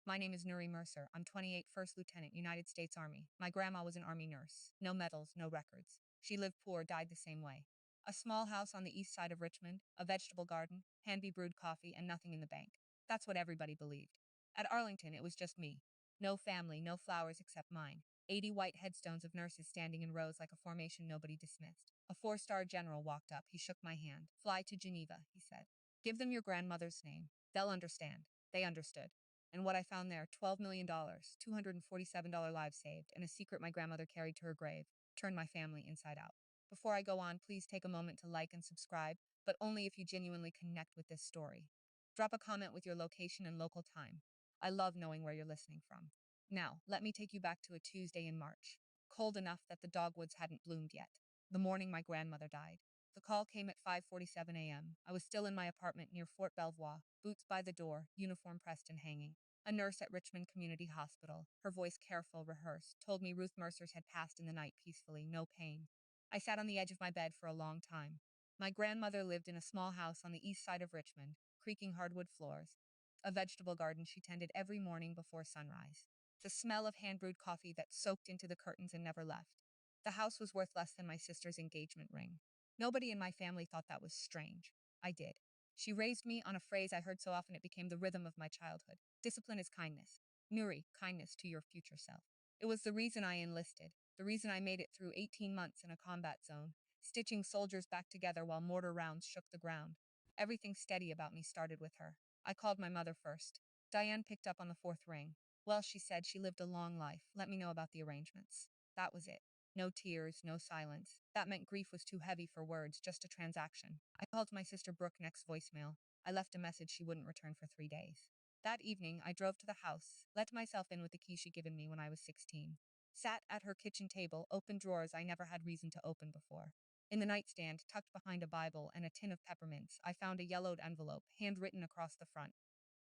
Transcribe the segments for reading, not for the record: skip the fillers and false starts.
My name is Nuri Mercer. I'm 28, First Lieutenant, United States Army. My grandma was an Army nurse. No medals, no records. She lived poor, died the same way. A small house on the east side of Richmond, a vegetable garden, hand-brewed coffee, and nothing in the bank. That's what everybody believed. At Arlington, it was just me. No family, no flowers except mine. 80 white headstones of nurses standing in rows like a formation nobody dismissed. A four-star general walked up. He shook my hand. Fly to Geneva, he said. Give them your grandmother's name. They'll understand. They understood. And what I found there, $12 million, $247 lives saved, and a secret my grandmother carried to her grave, turned my family inside out. Before I go on, please take a moment to like and subscribe, but only if you genuinely connect with this story. Drop a comment with your location and local time. I love knowing where you're listening from. Now, let me take you back to a Tuesday in March. Cold enough that the dogwoods hadn't bloomed yet. The morning my grandmother died. The call came at 5:47 a.m. I was still in my apartment near Fort Belvoir, boots by the door, uniform pressed and hanging. A nurse at Richmond Community Hospital, her voice careful, rehearsed, told me Ruth Mercer's had passed in the night peacefully, no pain. I sat on the edge of my bed for a long time. My grandmother lived in a small house on the east side of Richmond, creaking hardwood floors. A vegetable garden she tended every morning before sunrise. The smell of hand-brewed coffee that soaked into the curtains and never left. The house was worth less than my sister's engagement ring. Nobody in my family thought that was strange. I did. She raised me on a phrase I heard so often it became the rhythm of my childhood. Discipline is kindness. Nuri, kindness to your future self. It was the reason I enlisted, the reason I made it through 18 months in a combat zone, stitching soldiers back together while mortar rounds shook the ground. Everything steady about me started with her. I called my mother first. Diane picked up on the fourth ring. Well, she said, she lived a long life. Let me know about the arrangements. That was it. No tears, no silence. That meant grief was too heavy for words, just a transaction. I called my sister Brooke next voicemail. I left a message she wouldn't return for 3 days. That evening, I drove to the house, let myself in with the key she'd given me when I was 16. Sat at her kitchen table, opened drawers I never had reason to open before. In the nightstand, tucked behind a Bible and a tin of peppermints, I found a yellowed envelope, handwritten across the front.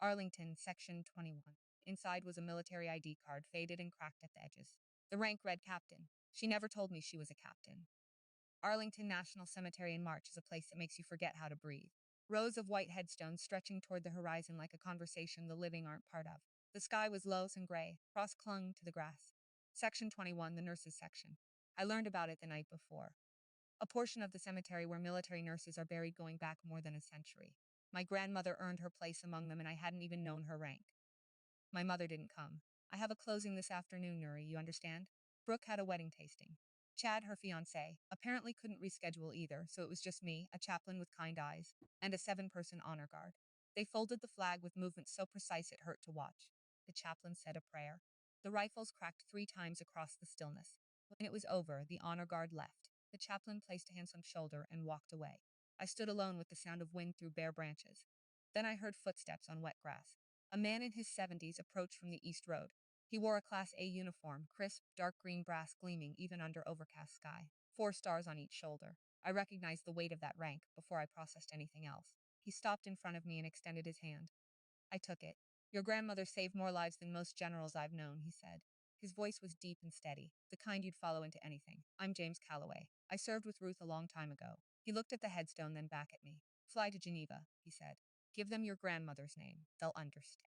Arlington, Section 21. Inside was a military ID card, faded and cracked at the edges. The rank read captain. She never told me she was a captain. Arlington National Cemetery in March is a place that makes you forget how to breathe. Rows of white headstones stretching toward the horizon like a conversation the living aren't part of. The sky was low and gray, frost clung to the grass. Section 21, the nurses' section. I learned about it the night before. A portion of the cemetery where military nurses are buried going back more than a century. My grandmother earned her place among them and I hadn't even known her rank. My mother didn't come. I have a closing this afternoon, Nuri, you understand? Brooke had a wedding tasting. Chad, her fiancé, apparently couldn't reschedule either, so it was just me, a chaplain with kind eyes, and a 7-person honor guard. They folded the flag with movements so precise it hurt to watch. The chaplain said a prayer. The rifles cracked 3 times across the stillness. When it was over, the honor guard left. The chaplain placed a hand on my shoulder and walked away. I stood alone with the sound of wind through bare branches. Then I heard footsteps on wet grass. A man in his 70s approached from the east road. He wore a Class A uniform, crisp, dark green brass gleaming even under overcast sky. 4 stars on each shoulder. I recognized the weight of that rank before I processed anything else. He stopped in front of me and extended his hand. I took it. Your grandmother saved more lives than most generals I've known, he said. His voice was deep and steady, the kind you'd follow into anything. I'm James Calloway. I served with Ruth a long time ago. He looked at the headstone, then back at me. Fly to Geneva, he said. Give them your grandmother's name. They'll understand.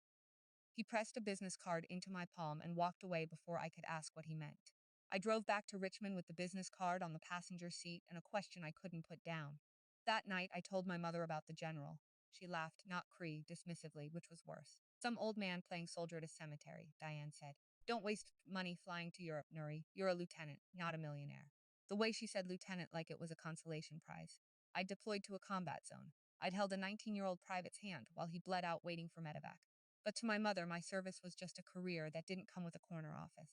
He pressed a business card into my palm and walked away before I could ask what he meant. I drove back to Richmond with the business card on the passenger seat and a question I couldn't put down. That night, I told my mother about the general. She laughed, not Cree, dismissively, which was worse. Some old man playing soldier at a cemetery, Diane said. Don't waste money flying to Europe, Nuri. You're a lieutenant, not a millionaire. The way she said lieutenant like it was a consolation prize. I'd deployed to a combat zone. I'd held a 19-year-old private's hand while he bled out waiting for medevac. But to my mother, my service was just a career that didn't come with a corner office.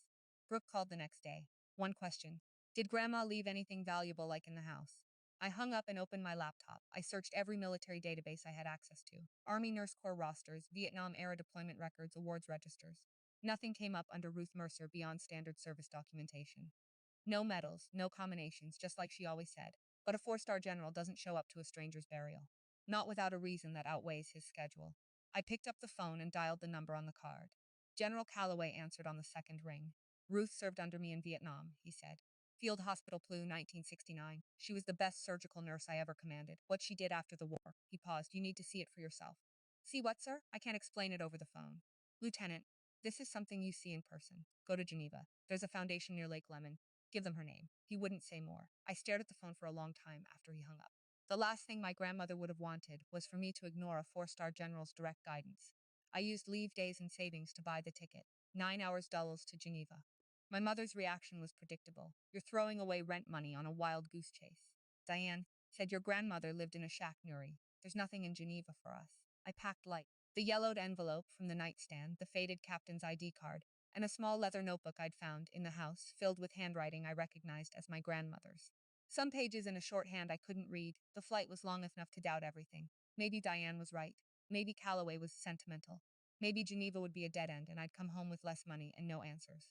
Brooke called the next day. One question. Did Grandma leave anything valuable like in the house? I hung up and opened my laptop. I searched every military database I had access to. Army Nurse Corps rosters, Vietnam-era deployment records, awards registers. Nothing came up under Ruth Mercer beyond standard service documentation. No medals, no combinations, just like she always said. But a 4-star general doesn't show up to a stranger's burial. Not without a reason that outweighs his schedule. I picked up the phone and dialed the number on the card. General Calloway answered on the second ring. Ruth served under me in Vietnam, he said. Field Hospital Plu, 1969. She was the best surgical nurse I ever commanded. What she did after the war. He paused. You need to see it for yourself. See what, sir? I can't explain it over the phone. Lieutenant, This is something you see in person. Go to Geneva. There's a foundation near Lake Lemon. Give them her name. He wouldn't say more. I stared at the phone for a long time after he hung up. The last thing my grandmother would have wanted was for me to ignore a four-star general's direct guidance. I used leave days and savings to buy the ticket. 9 hours dulles to Geneva. My mother's reaction was predictable. You're throwing away rent money on a wild goose chase. Diane said your grandmother lived in a shack, Nuri. There's nothing in Geneva for us. I packed light. The yellowed envelope from the nightstand, the faded captain's ID card, and a small leather notebook I'd found in the house, filled with handwriting I recognized as my grandmother's. Some pages in a shorthand I couldn't read. The flight was long enough to doubt everything. Maybe Diane was right. Maybe Calloway was sentimental. Maybe Geneva would be a dead end and I'd come home with less money and no answers.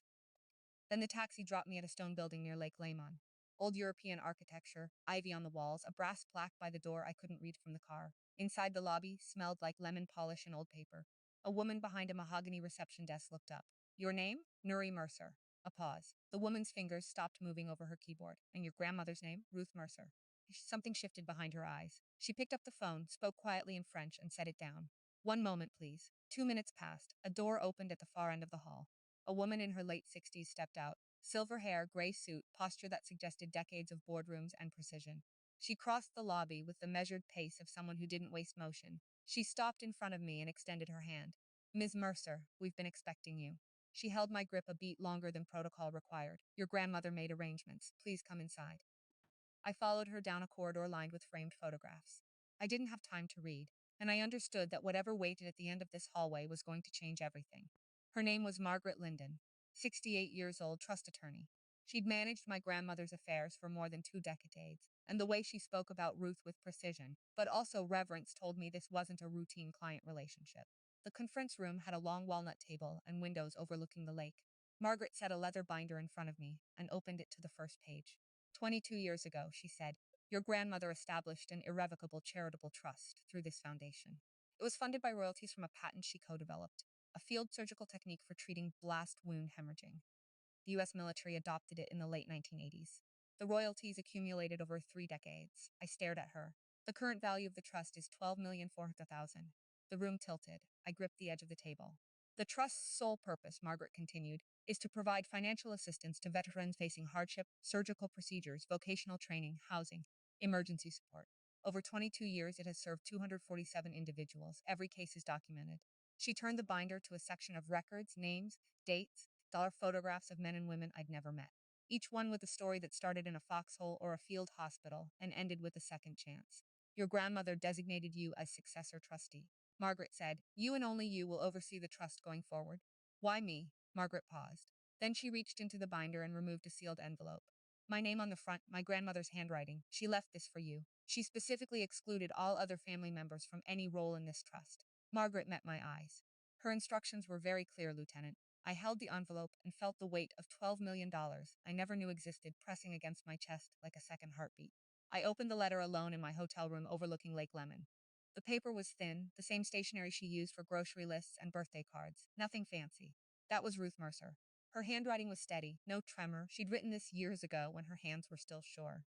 Then the taxi dropped me at a stone building near Lake Lemon. Old European architecture, ivy on the walls, a brass plaque by the door I couldn't read from the car. Inside the lobby smelled like lemon polish and old paper. A woman behind a mahogany reception desk looked up. Your name? Nuri Mercer. A pause. The woman's fingers stopped moving over her keyboard. And your grandmother's name? Ruth Mercer. Something shifted behind her eyes. She picked up the phone, spoke quietly in French, and set it down. 1 moment, please. 2 minutes passed. A door opened at the far end of the hall. A woman in her late 60s stepped out. Silver hair, gray suit, posture that suggested decades of boardrooms and precision. She crossed the lobby with the measured pace of someone who didn't waste motion. She stopped in front of me and extended her hand. Ms. Mercer, we've been expecting you. She held my grip a beat longer than protocol required. Your grandmother made arrangements. Please come inside. I followed her down a corridor lined with framed photographs. I didn't have time to read, and I understood that whatever waited at the end of this hallway was going to change everything. Her name was Margaret Linden, 68 years old, trust attorney. She'd managed my grandmother's affairs for more than 2 decades, and the way she spoke about Ruth with precision, but also reverence, told me this wasn't a routine client relationship. The conference room had a long walnut table and windows overlooking the lake. Margaret set a leather binder in front of me and opened it to the first page. 22 years ago, she said, your grandmother established an irrevocable charitable trust through this foundation. It was funded by royalties from a patent she co-developed, a field surgical technique for treating blast wound hemorrhaging. The U.S. military adopted it in the late 1980s. The royalties accumulated over 3 decades. I stared at her. The current value of the trust is $12,400,000. The room tilted. I gripped the edge of the table. The trust's sole purpose, Margaret continued, is to provide financial assistance to veterans facing hardship, surgical procedures, vocational training, housing, emergency support. Over 22 years, it has served 247 individuals. Every case is documented. She turned the binder to a section of records, names, dates, dollar photographs of men and women I'd never met. Each one with a story that started in a foxhole or a field hospital and ended with a second chance. Your grandmother designated you as successor trustee. Margaret said, you and only you will oversee the trust going forward. Why me? Margaret paused. Then she reached into the binder and removed a sealed envelope. My name on the front, my grandmother's handwriting. She left this for you. She specifically excluded all other family members from any role in this trust. Margaret met my eyes. Her instructions were very clear, Lieutenant. I held the envelope and felt the weight of $12 million I never knew existed pressing against my chest like a second heartbeat. I opened the letter alone in my hotel room overlooking Lake Lemon. The paper was thin, the same stationery she used for grocery lists and birthday cards. Nothing fancy. That was Ruth Mercer. Her handwriting was steady, no tremor. She'd written this years ago when her hands were still sure.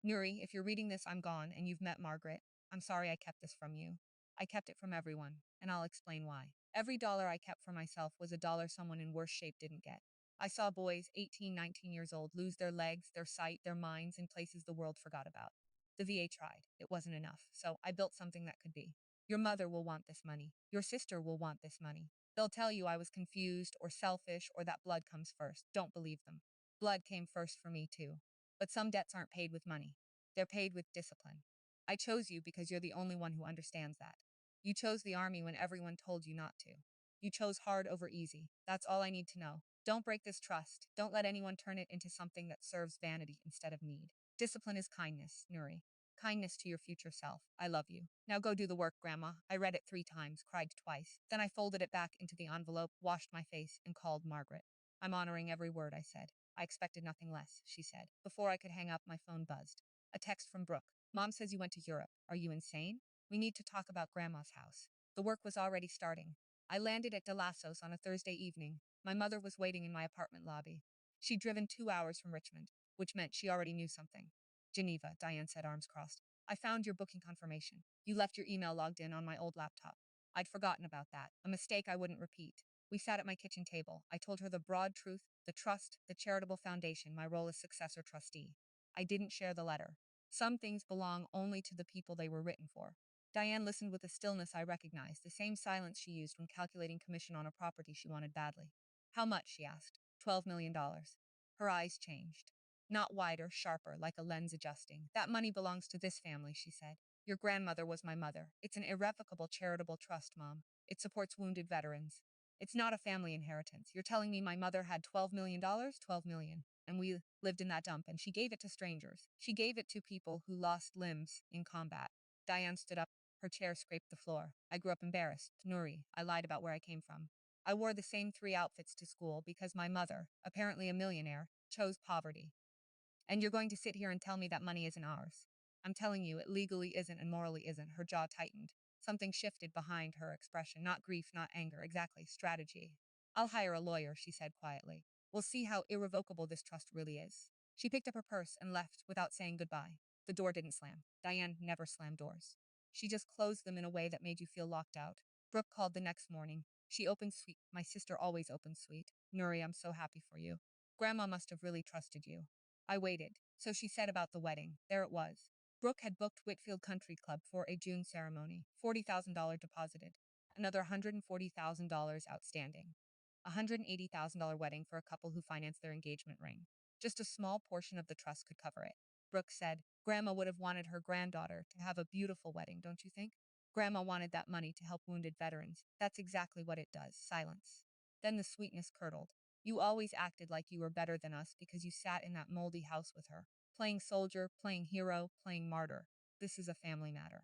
Nuri, if you're reading this, I'm gone, and you've met Margaret. I'm sorry I kept this from you. I kept it from everyone, and I'll explain why. Every dollar I kept for myself was a dollar someone in worse shape didn't get. I saw boys, 18, 19 years old, lose their legs, their sight, their minds in places the world forgot about. The VA tried. It wasn't enough, so I built something that could be. Your mother will want this money. Your sister will want this money. They'll tell you I was confused or selfish or that blood comes first. Don't believe them. Blood came first for me, too. But some debts aren't paid with money. They're paid with discipline. I chose you because you're the only one who understands that. You chose the army when everyone told you not to. You chose hard over easy. That's all I need to know. Don't break this trust. Don't let anyone turn it into something that serves vanity instead of need. Discipline is kindness, Nuri. Kindness to your future self. I love you. Now go do the work, Grandma. I read it 3 times, cried twice. Then I folded it back into the envelope, washed my face, and called Margaret. I'm honoring every word I said. I expected nothing less, she said. Before I could hang up, my phone buzzed. A text from Brooke. Mom says you went to Europe. Are you insane? We need to talk about Grandma's house. The work was already starting. I landed at De Lassos on a Thursday evening. My mother was waiting in my apartment lobby. She'd driven 2 hours from Richmond, which meant she already knew something. Geneva, Diane said, arms crossed. I found your booking confirmation. You left your email logged in on my old laptop. I'd forgotten about that, a mistake I wouldn't repeat. We sat at my kitchen table. I told her the broad truth, the trust, the charitable foundation, my role as successor trustee. I didn't share the letter. Some things belong only to the people they were written for. Diane listened with a stillness I recognized, the same silence she used when calculating commission on a property she wanted badly. How much? She asked. $12 million. Her eyes changed. Not wider, sharper, like a lens adjusting. That money belongs to this family, she said. Your grandmother was my mother. It's an irrevocable charitable trust, Mom. It supports wounded veterans. It's not a family inheritance. You're telling me my mother had $12 million? 12 million. And we lived in that dump, and she gave it to strangers. She gave it to people who lost limbs in combat. Diane stood up. Her chair scraped the floor. I grew up embarrassed. Nuri, I lied about where I came from. I wore the same 3 outfits to school because my mother, apparently a millionaire, chose poverty. And you're going to sit here and tell me that money isn't ours. I'm telling you, it legally isn't and morally isn't. Her jaw tightened. Something shifted behind her expression. Not grief, not anger. Exactly. Strategy. I'll hire a lawyer, she said quietly. We'll see how irrevocable this trust really is. She picked up her purse and left without saying goodbye. The door didn't slam. Diane never slammed doors. She just closed them in a way that made you feel locked out. Brooke called the next morning. She opened sweet. My sister always opens sweet. Nuri, I'm so happy for you. Grandma must have really trusted you. I waited. So she said about the wedding. There it was. Brooke had booked Whitfield Country Club for a June ceremony. $40,000 deposited. Another $140,000 outstanding. $180,000 wedding for a couple who financed their engagement ring. Just a small portion of the trust could cover it. Brooke said, Grandma would have wanted her granddaughter to have a beautiful wedding, don't you think? Grandma wanted that money to help wounded veterans. That's exactly what it does. Silence. Then the sweetness curdled. You always acted like you were better than us because you sat in that moldy house with her, playing soldier, playing hero, playing martyr. This is a family matter.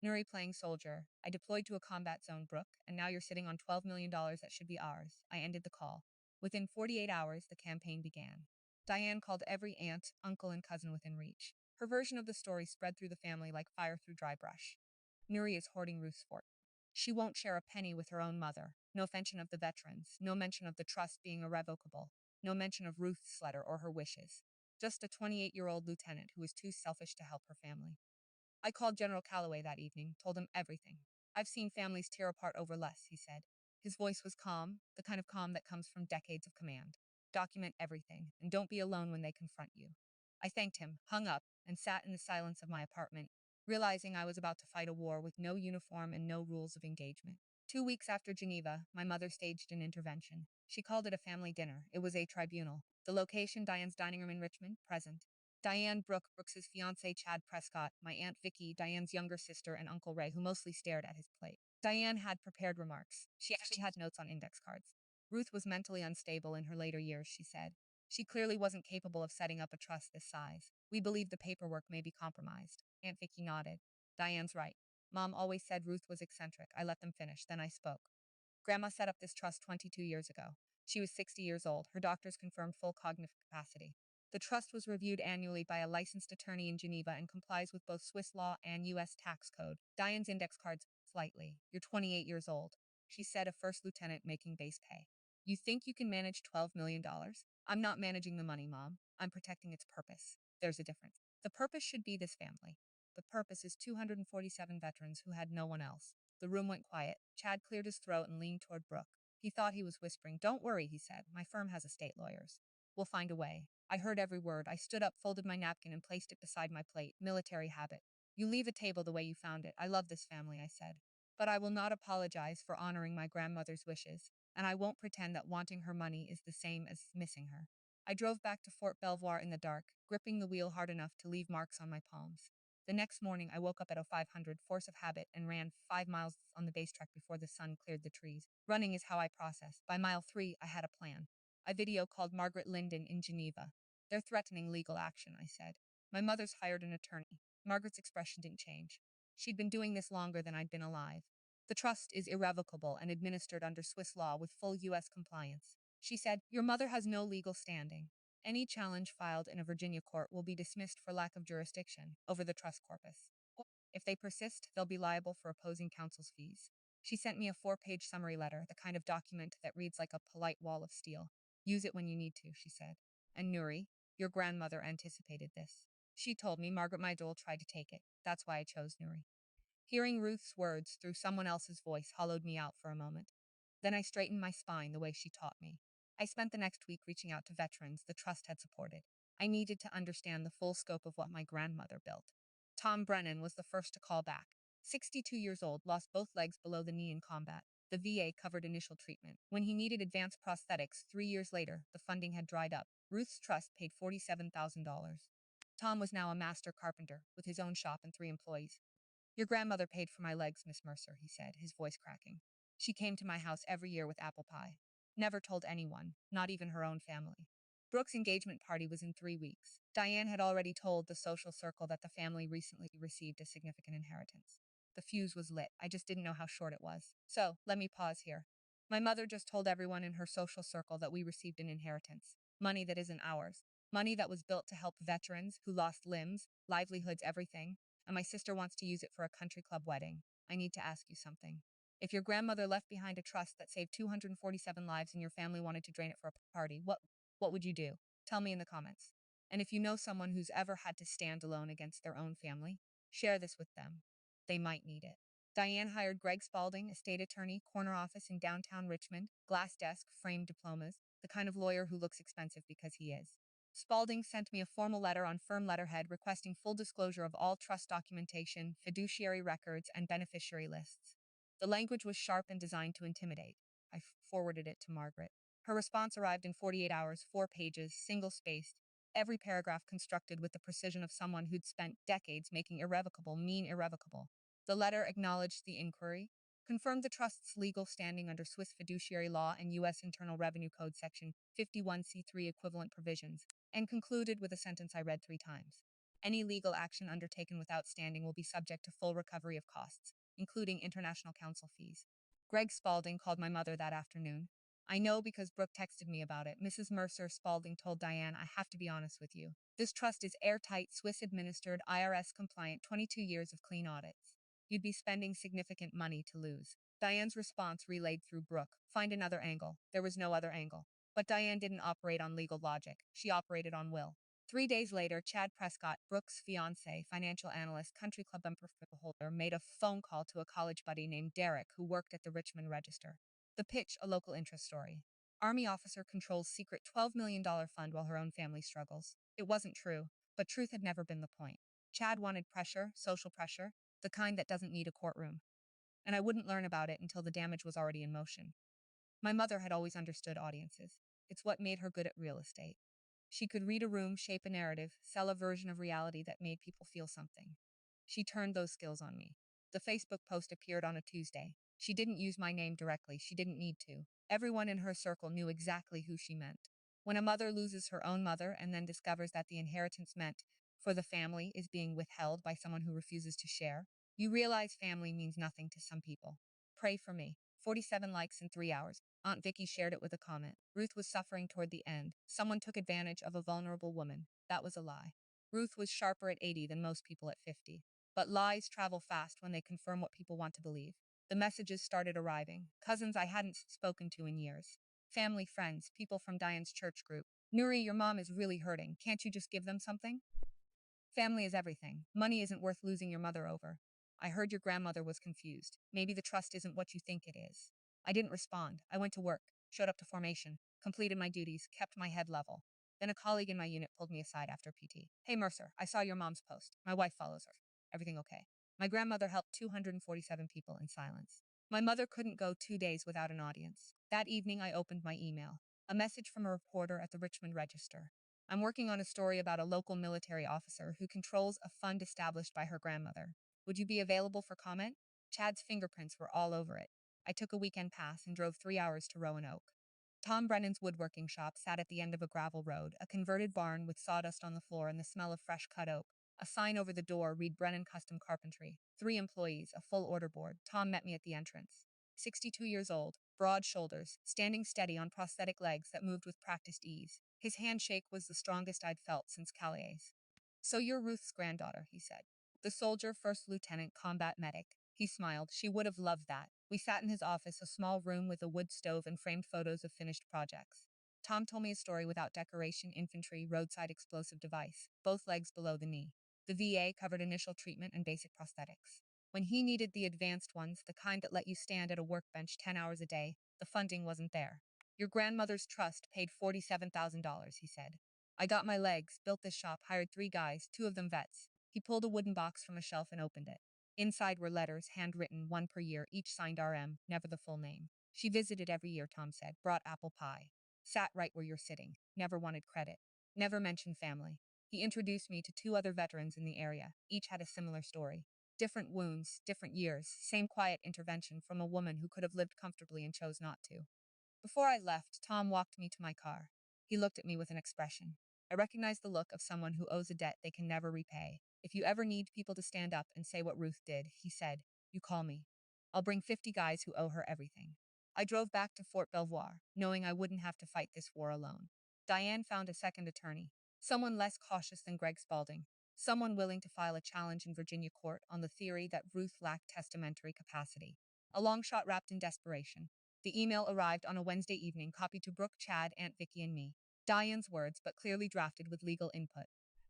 Nuri playing soldier. I deployed to a combat zone, Brooke, and now you're sitting on $12 million that should be ours. I ended the call. Within 48 hours, the campaign began. Diane called every aunt, uncle, and cousin within reach. Her version of the story spread through the family like fire through dry brush. Nuri is hoarding Ruth's fort. She won't share a penny with her own mother. No mention of the veterans. No mention of the trust being irrevocable. No mention of Ruth's letter or her wishes. Just a 28-year-old lieutenant who is too selfish to help her family. I called General Calloway that evening, told him everything. I've seen families tear apart over less, he said. His voice was calm, the kind of calm that comes from decades of command. Document everything, and don't be alone when they confront you. I thanked him, hung up, and sat in the silence of my apartment, realizing I was about to fight a war with no uniform and no rules of engagement. 2 weeks after Geneva, my mother staged an intervention. She called it a family dinner. It was a tribunal. The location, Diane's dining room in Richmond, present. Diane Brooke, Brooks's fiancé Chad Prescott, my Aunt Vicky, Diane's younger sister, and Uncle Ray, who mostly stared at his plate. Diane had prepared remarks. She actually had notes on index cards. Ruth was mentally unstable in her later years, she said. She clearly wasn't capable of setting up a trust this size. We believe the paperwork may be compromised. Aunt Vicky nodded. Diane's right. Mom always said Ruth was eccentric. I let them finish. Then I spoke. Grandma set up this trust 22 years ago. She was 60 years old. Her doctors confirmed full cognitive capacity. The trust was reviewed annually by a licensed attorney in Geneva and complies with both Swiss law and U.S. tax code. Diane's index cards slightly. You're 28 years old. She said, a first lieutenant making base pay. You think you can manage $12 million? I'm not managing the money, Mom. I'm protecting its purpose. There's a difference. The purpose should be this family. The purpose is 247 veterans who had no one else. The room went quiet. Chad cleared his throat and leaned toward Brooke. He thought he was whispering. Don't worry, he said. My firm has estate lawyers. We'll find a way. I heard every word. I stood up, folded my napkin, and placed it beside my plate. Military habit. You leave a table the way you found it. I love this family, I said. But I will not apologize for honoring my grandmother's wishes, and I won't pretend that wanting her money is the same as missing her. I drove back to Fort Belvoir in the dark, gripping the wheel hard enough to leave marks on my palms. The next morning, I woke up at 0500, force of habit, and ran 5 miles on the base track before the sun cleared the trees. Running is how I process. By mile 3, I had a plan. I video called Margaret Linden in Geneva. They're threatening legal action, I said. My mother's hired an attorney. Margaret's expression didn't change. She'd been doing this longer than I'd been alive. The trust is irrevocable and administered under Swiss law with full U.S. compliance. She said, your mother has no legal standing. Any challenge filed in a Virginia court will be dismissed for lack of jurisdiction over the trust corpus. If they persist, they'll be liable for opposing counsel's fees. She sent me a 4-page summary letter, the kind of document that reads like a polite wall of steel. Use it when you need to, she said. And Nuri, your grandmother anticipated this. She told me Margaret Mydole tried to take it. That's why I chose Nuri. Hearing Ruth's words through someone else's voice hollowed me out for a moment. Then I straightened my spine the way she taught me. I spent the next week reaching out to veterans the trust had supported. I needed to understand the full scope of what my grandmother built. Tom Brennan was the first to call back. 62 years old, lost both legs below the knee in combat. The VA covered initial treatment. When he needed advanced prosthetics 3 years later, the funding had dried up. Ruth's trust paid $47,000. Tom was now a master carpenter with his own shop and 3 employees. Your grandmother paid for my legs, Miss Mercer, he said, his voice cracking. She came to my house every year with apple pie. Never told anyone, not even her own family. Brooke's engagement party was in 3 weeks. Diane had already told the social circle that the family recently received a significant inheritance. The fuse was lit. I just didn't know how short it was. So, let me pause here. My mother just told everyone in her social circle that we received an inheritance. Money that isn't ours. Money that was built to help veterans who lost limbs, livelihoods, everything. And my sister wants to use it for a country club wedding. I need to ask you something. If your grandmother left behind a trust that saved 247 lives and your family wanted to drain it for a party, what would you do? Tell me in the comments. And if you know someone who's ever had to stand alone against their own family, share this with them. They might need it. Diane hired Greg Spalding, a state attorney, corner office in downtown Richmond, glass desk, framed diplomas, the kind of lawyer who looks expensive because he is. Spalding sent me a formal letter on firm letterhead requesting full disclosure of all trust documentation, fiduciary records, and beneficiary lists. The language was sharp and designed to intimidate. I forwarded it to Margaret. Her response arrived in 48 hours, 4 pages, single-spaced, every paragraph constructed with the precision of someone who'd spent decades making irrevocable mean irrevocable. The letter acknowledged the inquiry, confirmed the trust's legal standing under Swiss fiduciary law and U.S. Internal Revenue Code Section 51C3 equivalent provisions, and concluded with a sentence I read 3 times. Any legal action undertaken without standing will be subject to full recovery of costs, including international counsel fees. Greg Spalding called my mother that afternoon. I know because Brooke texted me about it. Mrs. Mercer, Spalding told Diane, I have to be honest with you. This trust is airtight, Swiss-administered, IRS-compliant, 22 years of clean audits. You'd be spending significant money to lose. Diane's response relayed through Brooke. Find another angle. There was no other angle. But Diane didn't operate on legal logic. She operated on will. 3 days later, Chad Prescott, Brooke's fiancé, financial analyst, country club member holder, made a phone call to a college buddy named Derek who worked at the Richmond Register. The pitch, a local interest story. Army officer controls secret $12 million fund while her own family struggles. It wasn't true, but truth had never been the point. Chad wanted pressure, social pressure, the kind that doesn't need a courtroom. And I wouldn't learn about it until the damage was already in motion. My mother had always understood audiences. It's what made her good at real estate. She could read a room, shape a narrative, sell a version of reality that made people feel something. She turned those skills on me. The Facebook post appeared on a Tuesday. She didn't use my name directly. She didn't need to. Everyone in her circle knew exactly who she meant. When a mother loses her own mother and then discovers that the inheritance meant for the family is being withheld by someone who refuses to share, you realize family means nothing to some people. Pray for me. 47 likes in 3 hours. Aunt Vicky shared it with a comment. Ruth was suffering toward the end. Someone took advantage of a vulnerable woman. That was a lie. Ruth was sharper at 80 than most people at 50. But lies travel fast when they confirm what people want to believe. The messages started arriving. Cousins I hadn't spoken to in years. Family, friends, people from Diane's church group. Nuri, your mom is really hurting. Can't you just give them something? Family is everything. Money isn't worth losing your mother over. I heard your grandmother was confused. Maybe the trust isn't what you think it is. I didn't respond. I went to work, showed up to formation, completed my duties, kept my head level. Then a colleague in my unit pulled me aside after PT. Hey, Mercer, I saw your mom's post. My wife follows her. Everything okay? My grandmother helped 247 people in silence. My mother couldn't go 2 days without an audience. That evening, I opened my email. A message from a reporter at the Richmond Register. I'm working on a story about a local military officer who controls a fund established by her grandmother. Would you be available for comment? Chad's fingerprints were all over it. I took a weekend pass and drove 3 hours to Roanoke. Tom Brennan's woodworking shop sat at the end of a gravel road, a converted barn with sawdust on the floor and the smell of fresh cut oak. A sign over the door read Brennan Custom Carpentry. 3 employees, a full order board. Tom met me at the entrance. 62 years old, broad shoulders, standing steady on prosthetic legs that moved with practiced ease. His handshake was the strongest I'd felt since Callier's. So you're Ruth's granddaughter, he said. The soldier, First Lieutenant, combat medic. He smiled. She would have loved that. We sat in his office, a small room with a wood stove and framed photos of finished projects. Tom told me a story without decoration, infantry, roadside explosive device, both legs below the knee. The VA covered initial treatment and basic prosthetics. When he needed the advanced ones, the kind that let you stand at a workbench 10 hours a day, The funding wasn't there. Your grandmother's trust paid $47,000, he said. I got my legs, built this shop, hired 3 guys, 2 of them vets. He pulled a wooden box from a shelf and opened it. Inside were letters, handwritten, 1 per year, each signed RM, never the full name. She visited every year, Tom said, brought apple pie. Sat right where you're sitting, never wanted credit, never mentioned family. He introduced me to 2 other veterans in the area. Each had a similar story. Different wounds, different years, same quiet intervention from a woman who could have lived comfortably and chose not to. Before I left, Tom walked me to my car. He looked at me with an expression. I recognized the look of someone who owes a debt they can never repay. If you ever need people to stand up and say what Ruth did, he said, you call me. I'll bring 50 guys who owe her everything. I drove back to Fort Belvoir, knowing I wouldn't have to fight this war alone. Diane found a second attorney, someone less cautious than Greg Spaulding, someone willing to file a challenge in Virginia court on the theory that Ruth lacked testamentary capacity. A long shot wrapped in desperation. The email arrived on a Wednesday evening, copied to Brooke, Chad, Aunt Vicky, and me. Diane's words, but clearly drafted with legal input.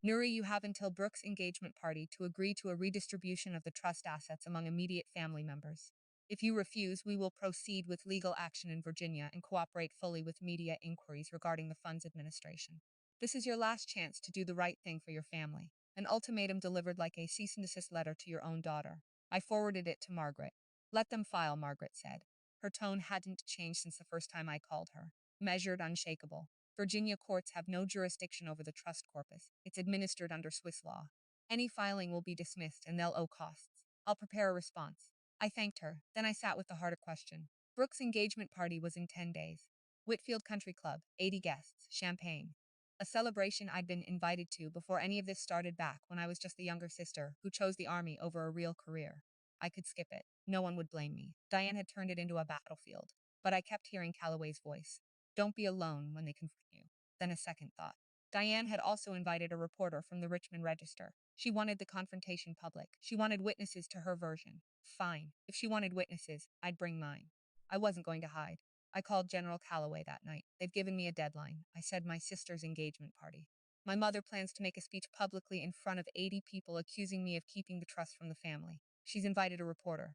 Nuri, you have until Brooke's engagement party to agree to a redistribution of the trust assets among immediate family members. If you refuse, we will proceed with legal action in Virginia and cooperate fully with media inquiries regarding the fund's administration. This is your last chance to do the right thing for your family. An ultimatum delivered like a cease and desist letter to your own daughter. I forwarded it to Margaret. Let them file, Margaret said. Her tone hadn't changed since the first time I called her. Measured, unshakable. Virginia courts have no jurisdiction over the trust corpus. It's administered under Swiss law. Any filing will be dismissed and they'll owe costs. I'll prepare a response. I thanked her. Then I sat with the harder question. Brooke's engagement party was in 10 days. Whitfield Country Club, 80 guests, champagne. A celebration I'd been invited to before any of this started back when I was just the younger sister who chose the army over a real career. I could skip it. No one would blame me. Diane had turned it into a battlefield. But I kept hearing Calloway's voice. Don't be alone when they confront you. Then a second thought. Diane had also invited a reporter from the Richmond Register. She wanted the confrontation public. She wanted witnesses to her version. Fine. If she wanted witnesses, I'd bring mine. I wasn't going to hide. I called General Calloway that night. They've given me a deadline. I said my sister's engagement party. My mother plans to make a speech publicly in front of 80 people accusing me of keeping the trust from the family. She's invited a reporter.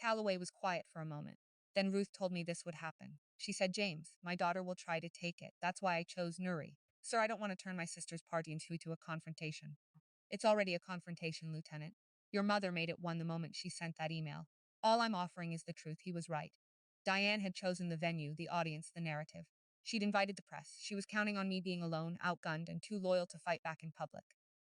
Calloway was quiet for a moment. Then Ruth told me this would happen. She said, James, my daughter will try to take it. That's why I chose Nuri. Sir, I don't want to turn my sister's party into a confrontation. It's already a confrontation, Lieutenant. Your mother made it one the moment she sent that email. All I'm offering is the truth. He was right. Diane had chosen the venue, the audience, the narrative. She'd invited the press. She was counting on me being alone, outgunned, and too loyal to fight back in public.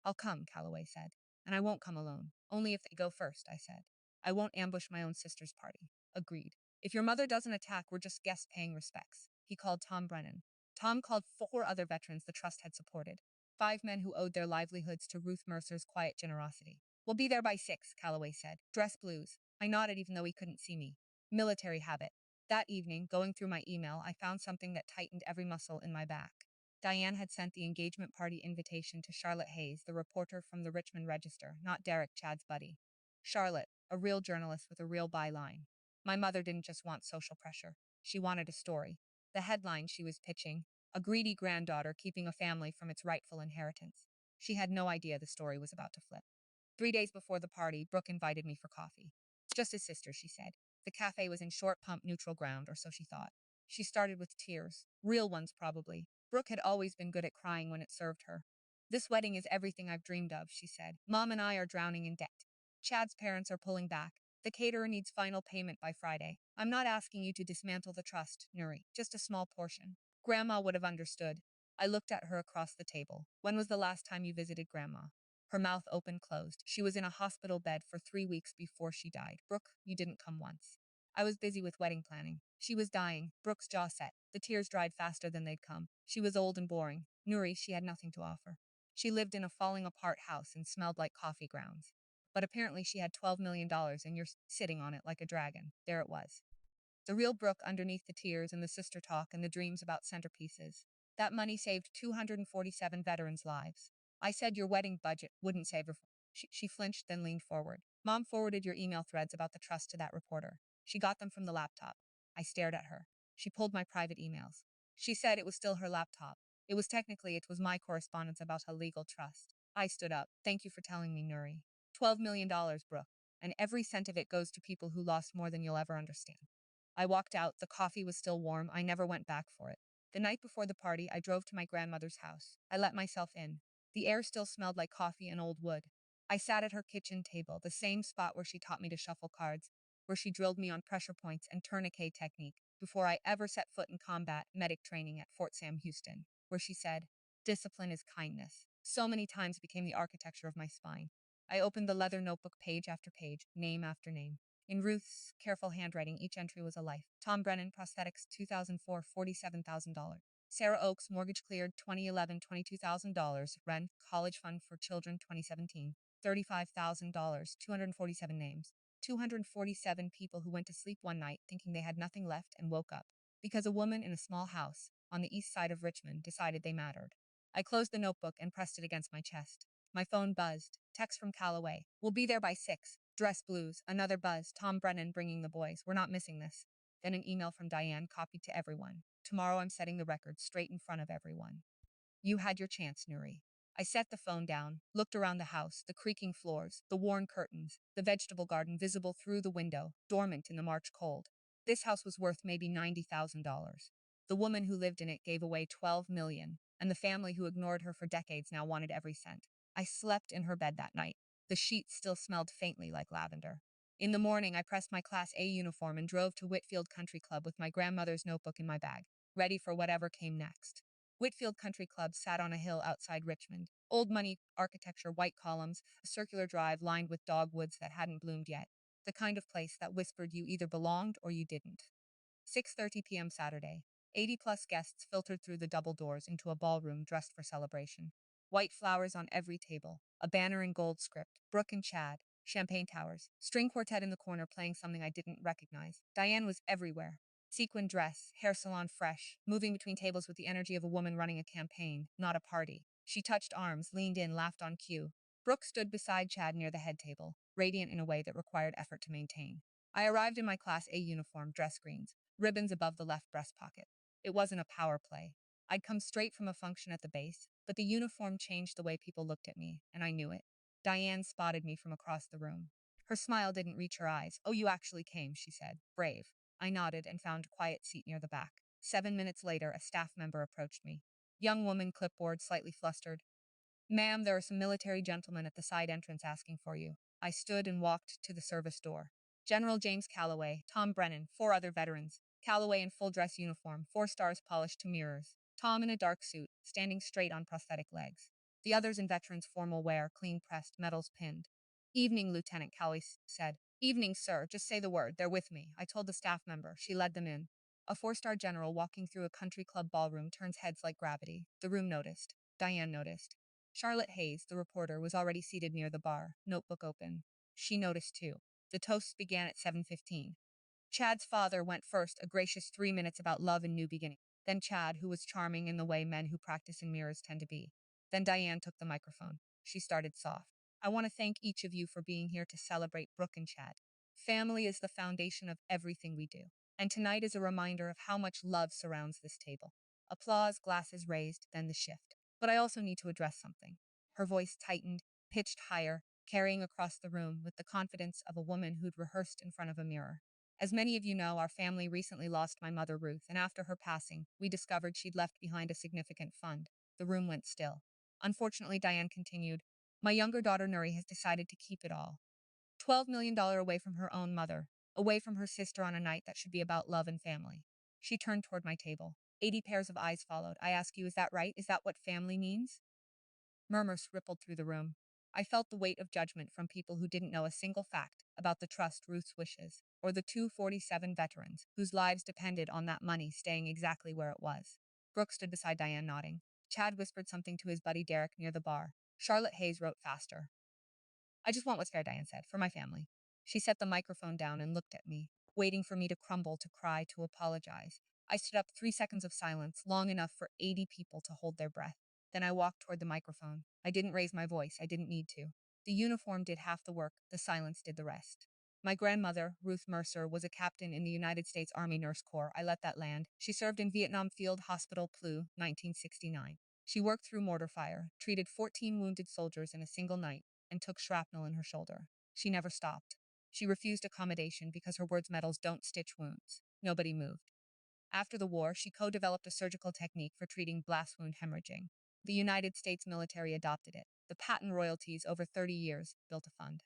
I'll come, Calloway said. And I won't come alone. Only if they go first, I said. I won't ambush my own sister's party. Agreed. If your mother doesn't attack, we're just guests paying respects. He called Tom Brennan. Tom called 4 other veterans the trust had supported. 5 men who owed their livelihoods to Ruth Mercer's quiet generosity. We'll be there by 6, Calloway said. Dress blues. I nodded even though he couldn't see me. Military habit. That evening, going through my email, I found something that tightened every muscle in my back. Diane had sent the engagement party invitation to Charlotte Hayes, the reporter from the Richmond Register, not Derek, Chad's buddy. Charlotte, a real journalist with a real byline. My mother didn't just want social pressure. She wanted a story. The headline she was pitching, a greedy granddaughter keeping a family from its rightful inheritance. She had no idea the story was about to flip. 3 days before the party, Brooke invited me for coffee. Just as sister, she said. The cafe was in short pump neutral ground, or so she thought. She started with tears. Real ones, probably. Brooke had always been good at crying when it served her. This wedding is everything I've dreamed of, she said. Mom and I are drowning in debt. Chad's parents are pulling back. The caterer needs final payment by Friday. I'm not asking you to dismantle the trust, Nuri. Just a small portion. Grandma would have understood. I looked at her across the table. When was the last time you visited Grandma? Her mouth open closed. She was in a hospital bed for 3 weeks before she died. Brooke, you didn't come once. I was busy with wedding planning. She was dying. Brooke's jaw set. The tears dried faster than they'd come. She was old and boring. Nuri, she had nothing to offer. She lived in a falling apart house and smelled like coffee grounds. But apparently she had $12 million and you're sitting on it like a dragon. There it was. The real Brooke underneath the tears and the sister talk and the dreams about centerpieces. That money saved 247 veterans' lives. I said your wedding budget wouldn't save her. She flinched, then leaned forward. Mom forwarded your email threads about the trust to that reporter. She got them from the laptop. I stared at her. She pulled my private emails. She said it was still her laptop. It was my correspondence about a legal trust. I stood up. Thank you for telling me, Nuri. $12 million, Brooke. And every cent of it goes to people who lost more than you'll ever understand. I walked out. The coffee was still warm. I never went back for it. The night before the party, I drove to my grandmother's house. I let myself in. The air still smelled like coffee and old wood. I sat at her kitchen table, the same spot where she taught me to shuffle cards, where she drilled me on pressure points and tourniquet technique before I ever set foot in combat medic training at Fort Sam Houston, where she said, "Discipline is kindness." So many times became the architecture of my spine. I opened the leather notebook page after page, name after name. In Ruth's careful handwriting, each entry was a life. Tom Brennan, prosthetics, 2004, $47,000. Sarah Oakes, mortgage cleared, 2011, $22,000. Rent, college fund for children, 2017, $35,000. 247 names. 247 people who went to sleep one night thinking they had nothing left and woke up because a woman in a small house on the east side of Richmond decided they mattered. I closed the notebook and pressed it against my chest. My phone buzzed. Text from Callaway. "We'll be there by 6. Dress blues." Another buzz. "Tom Brennan bringing the boys. We're not missing this." Then an email from Diane copied to everyone. "Tomorrow I'm setting the record straight in front of everyone." You had your chance, Nuri. I set the phone down, looked around the house, the creaking floors, the worn curtains, the vegetable garden visible through the window, dormant in the March cold. This house was worth maybe $90,000. The woman who lived in it gave away $12 million, and the family who ignored her for decades now wanted every cent. I slept in her bed that night. The sheets still smelled faintly like lavender. In the morning, I pressed my Class A uniform and drove to Whitfield Country Club with my grandmother's notebook in my bag, ready for whatever came next. Whitfield Country Club sat on a hill outside Richmond. Old money architecture, white columns, a circular drive lined with dogwoods that hadn't bloomed yet. The kind of place that whispered you either belonged or you didn't. 6:30 p.m. Saturday. 80-plus guests filtered through the double doors into a ballroom dressed for celebration. White flowers on every table, a banner in gold script, Brooke and Chad, champagne towers, string quartet in the corner playing something I didn't recognize. Diane was everywhere. Sequin dress, hair salon fresh, moving between tables with the energy of a woman running a campaign, not a party. She touched arms, leaned in, laughed on cue. Brooke stood beside Chad near the head table, radiant in a way that required effort to maintain. I arrived in my Class A uniform, dress greens, ribbons above the left breast pocket. It wasn't a power play. I'd come straight from a function at the base, but the uniform changed the way people looked at me, and I knew it. Diane spotted me from across the room. Her smile didn't reach her eyes. "Oh, you actually came," she said. "Brave." I nodded and found a quiet seat near the back. 7 minutes later, a staff member approached me. Young woman, clipboard, slightly flustered. "Ma'am, there are some military gentlemen at the side entrance asking for you." I stood and walked to the service door. General James Callaway, Tom Brennan, 4 other veterans. Callaway in full dress uniform, 4 stars polished to mirrors. Tom in a dark suit, standing straight on prosthetic legs. The others in veterans' formal wear, clean pressed, medals pinned. "Evening, Lieutenant," Callaway said. "Evening, sir. Just say the word. They're with me." I told the staff member. She led them in. A 4-star general walking through a country club ballroom turns heads like gravity. The room noticed. Diane noticed. Charlotte Hayes, the reporter, was already seated near the bar, notebook open. She noticed too. The toasts began at 7:15. Chad's father went first, a gracious 3 minutes about love and new beginnings. Then Chad, who was charming in the way men who practice in mirrors tend to be. Then Diane took the microphone. She started soft. "I want to thank each of you for being here to celebrate Brooke and Chad. Family is the foundation of everything we do. And tonight is a reminder of how much love surrounds this table." Applause, glasses raised, then the shift. "But I also need to address something." Her voice tightened, pitched higher, carrying across the room with the confidence of a woman who'd rehearsed in front of a mirror. "As many of you know, our family recently lost my mother, Ruth, and after her passing, we discovered she'd left behind a significant fund." The room went still. "Unfortunately," Diane continued, "my younger daughter, Nuri, has decided to keep it all. $12 million away from her own mother, away from her sister on a night that should be about love and family." She turned toward my table. 80 pairs of eyes followed. I ask you, is that right? Is that what family means? Murmurs rippled through the room. I felt the weight of judgment from people who didn't know a single fact about the trust Ruth's wishes, or the 247 veterans whose lives depended on that money staying exactly where it was. Brooke stood beside Diane, nodding. Chad whispered something to his buddy Derek near the bar. Charlotte Hayes wrote faster. "I just want what's fair," Diane said, "for my family." She set the microphone down and looked at me, waiting for me to crumble, to cry, to apologize. I stood up. 3 seconds of silence, long enough for 80 people to hold their breath. Then I walked toward the microphone. I didn't raise my voice. I didn't need to. The uniform did half the work. The silence did the rest. My grandmother, Ruth Mercer, was a captain in the United States Army Nurse Corps. I let that land. She served in Vietnam Field Hospital, Plu, 1969. She worked through mortar fire, treated 14 wounded soldiers in a single night, and took shrapnel in her shoulder. She never stopped. She refused accommodation because her words medals don't stitch wounds. Nobody moved. After the war, she co-developed a surgical technique for treating blast wound hemorrhaging. The United States military adopted it. The patent royalties over 30 years built a fund.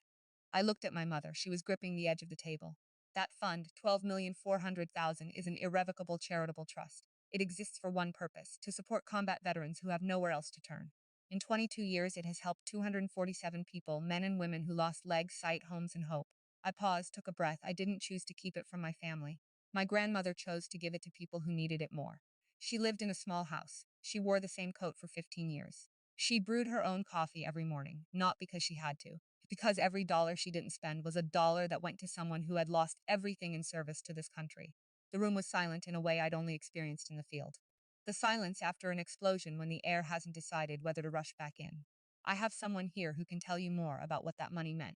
I looked at my mother. She was gripping the edge of the table. That fund, 12,400,000, is an irrevocable charitable trust. It exists for one purpose, to support combat veterans who have nowhere else to turn. In 22 years, it has helped 247 people, men and women who lost legs, sight, homes, and hope. I paused, took a breath. I didn't choose to keep it from my family. My grandmother chose to give it to people who needed it more. She lived in a small house. She wore the same coat for 15 years. She brewed her own coffee every morning, not because she had to, because every dollar she didn't spend was a dollar that went to someone who had lost everything in service to this country. The room was silent in a way I'd only experienced in the field. The silence after an explosion when the air hasn't decided whether to rush back in. I have someone here who can tell you more about what that money meant.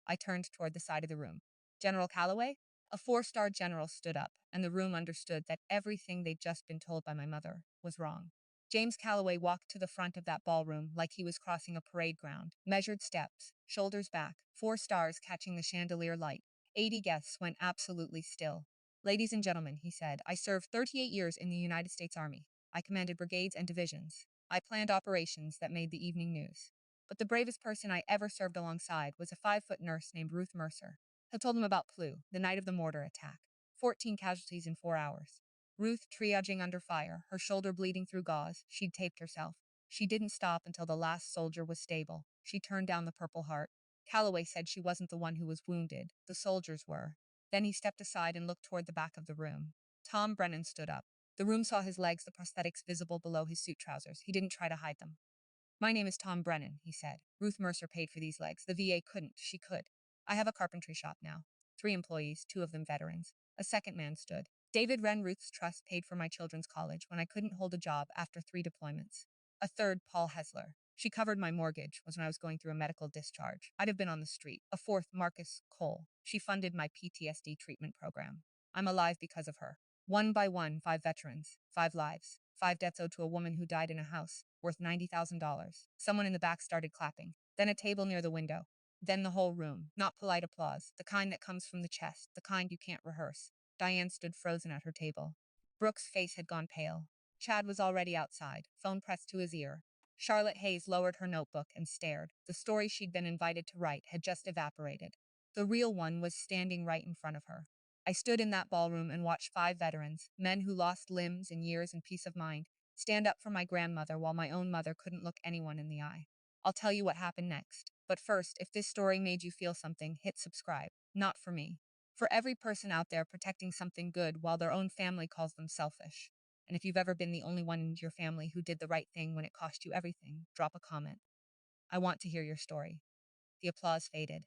I turned toward the side of the room. General Calloway? A four-star general stood up, and the room understood that everything they'd just been told by my mother was wrong. James Calloway walked to the front of that ballroom like he was crossing a parade ground, measured steps, shoulders back, 4 stars catching the chandelier light. 80 guests went absolutely still. Ladies and gentlemen, he said, I served 38 years in the United States Army. I commanded brigades and divisions. I planned operations that made the evening news. But the bravest person I ever served alongside was a 5-foot nurse named Ruth Mercer. I told him about Plu, the night of the mortar attack. 14 casualties in 4 hours. Ruth triaging under fire, her shoulder bleeding through gauze. She'd taped herself. She didn't stop until the last soldier was stable. She turned down the Purple Heart. Calloway said she wasn't the one who was wounded. The soldiers were. Then he stepped aside and looked toward the back of the room. Tom Brennan stood up. The room saw his legs, the prosthetics visible below his suit trousers. He didn't try to hide them. My name is Tom Brennan, he said. Ruth Mercer paid for these legs. The VA couldn't. She could. I have a carpentry shop now. 3 employees, 2 of them veterans. A second man stood. David Wren, Ruth's trust, paid for my children's college when I couldn't hold a job after 3 deployments. A third, Paul Hessler. She covered my mortgage was when I was going through a medical discharge. I'd have been on the street. A fourth, Marcus Cole. She funded my PTSD treatment program. I'm alive because of her. One by one, 5 veterans, 5 lives, 5 deaths owed to a woman who died in a house worth $90,000. Someone in the back started clapping. Then a table near the window. Then the whole room. Not polite applause, the kind that comes from the chest, the kind you can't rehearse. Diane stood frozen at her table. Brooke's face had gone pale. Chad was already outside, phone pressed to his ear. Charlotte Hayes lowered her notebook and stared. The story she'd been invited to write had just evaporated. The real one was standing right in front of her. I stood in that ballroom and watched 5 veterans, men who lost limbs and years and peace of mind, stand up for my grandmother while my own mother couldn't look anyone in the eye. I'll tell you what happened next. But first, if this story made you feel something, hit subscribe. Not for me. For every person out there protecting something good while their own family calls them selfish. And if you've ever been the only one in your family who did the right thing when it cost you everything, drop a comment. I want to hear your story. The applause faded.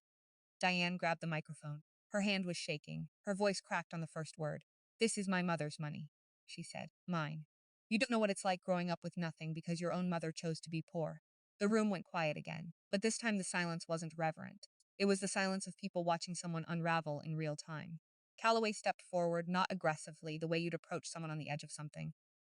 Diane grabbed the microphone. Her hand was shaking. Her voice cracked on the first word. This is my mother's money, she said. Mine. You don't know what it's like growing up with nothing because your own mother chose to be poor. The room went quiet again, but this time the silence wasn't reverent. It was the silence of people watching someone unravel in real time. Calloway stepped forward, not aggressively, the way you'd approach someone on the edge of something.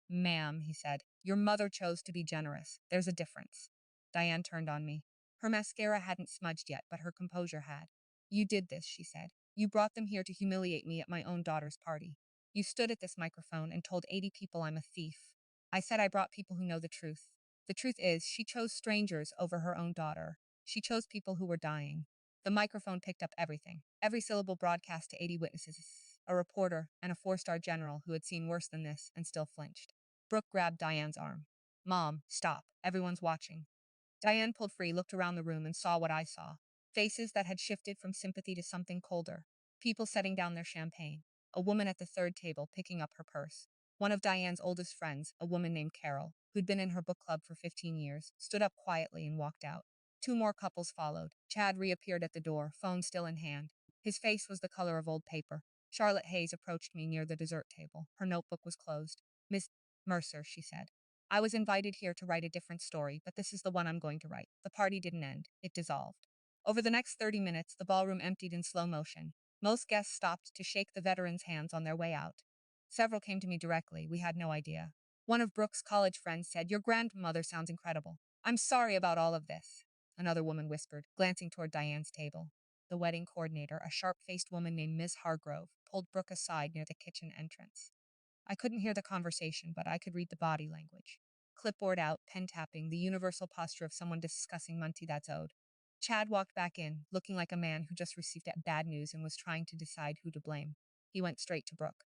Ma'am, he said, your mother chose to be generous. There's a difference. Diane turned on me. Her mascara hadn't smudged yet, but her composure had. You did this, she said. You brought them here to humiliate me at my own daughter's party. You stood at this microphone and told 80 people I'm a thief. I said I brought people who know the truth. The truth is, she chose strangers over her own daughter. She chose people who were dying. The microphone picked up everything, every syllable broadcast to 80 witnesses, a reporter, and a 4-star general who had seen worse than this and still flinched. Brooke grabbed Diane's arm. Mom, stop. Everyone's watching. Diane pulled free, looked around the room, and saw what I saw. Faces that had shifted from sympathy to something colder. People setting down their champagne. A woman at the third table picking up her purse. One of Diane's oldest friends, a woman named Carol, who'd been in her book club for 15 years, stood up quietly and walked out. 2 more couples followed. Chad reappeared at the door, phone still in hand. His face was the color of old paper. Charlotte Hayes approached me near the dessert table. Her notebook was closed. Miss Mercer, she said. I was invited here to write a different story, but this is the one I'm going to write. The party didn't end. It dissolved. Over the next 30 minutes, the ballroom emptied in slow motion. Most guests stopped to shake the veterans' hands on their way out. Several came to me directly. We had no idea. One of Brooke's college friends said, your grandmother sounds incredible. I'm sorry about all of this, another woman whispered, glancing toward Diane's table. the wedding coordinator, a sharp-faced woman named Miss Hargrove, pulled Brooke aside near the kitchen entrance. I couldn't hear the conversation, but I could read the body language. Clipboard out, pen tapping, the universal posture of someone discussing Monty that's owed. Chad walked back in, looking like a man who just received bad news and was trying to decide who to blame. He went straight to Brooke.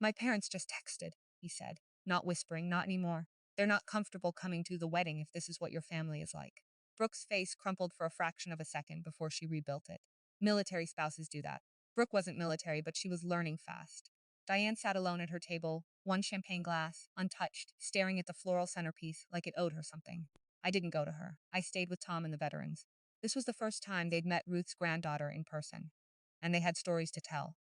My parents just texted, he said, not whispering, not anymore. They're not comfortable coming to the wedding if this is what your family is like. Brooke's face crumpled for a fraction of a second before she rebuilt it. Military spouses do that. Brooke wasn't military, but she was learning fast. Diane sat alone at her table, one champagne glass, untouched, staring at the floral centerpiece like it owed her something. I didn't go to her. I stayed with Tom and the veterans. This was the first time they'd met Ruth's granddaughter in person, and they had stories to tell.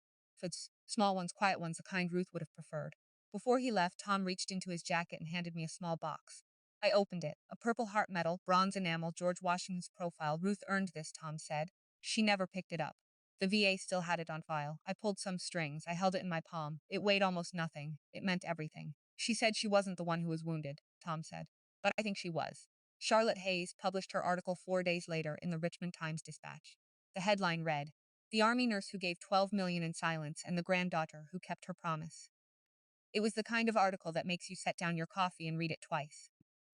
Small ones, quiet ones, the kind Ruth would have preferred. Before he left, Tom reached into his jacket and handed me a small box. I opened it. A Purple Heart medal, bronze enamel, George Washington's profile. Ruth earned this, Tom said. She never picked it up. The VA still had it on file. I pulled some strings. I held it in my palm. It weighed almost nothing. It meant everything. She said she wasn't the one who was wounded, Tom said. But I think she was. Charlotte Hayes published her article 4 days later in the Richmond Times-Dispatch. The headline read, "The Army nurse who gave $12 million in silence and the granddaughter who kept her promise." It was the kind of article that makes you set down your coffee and read it twice.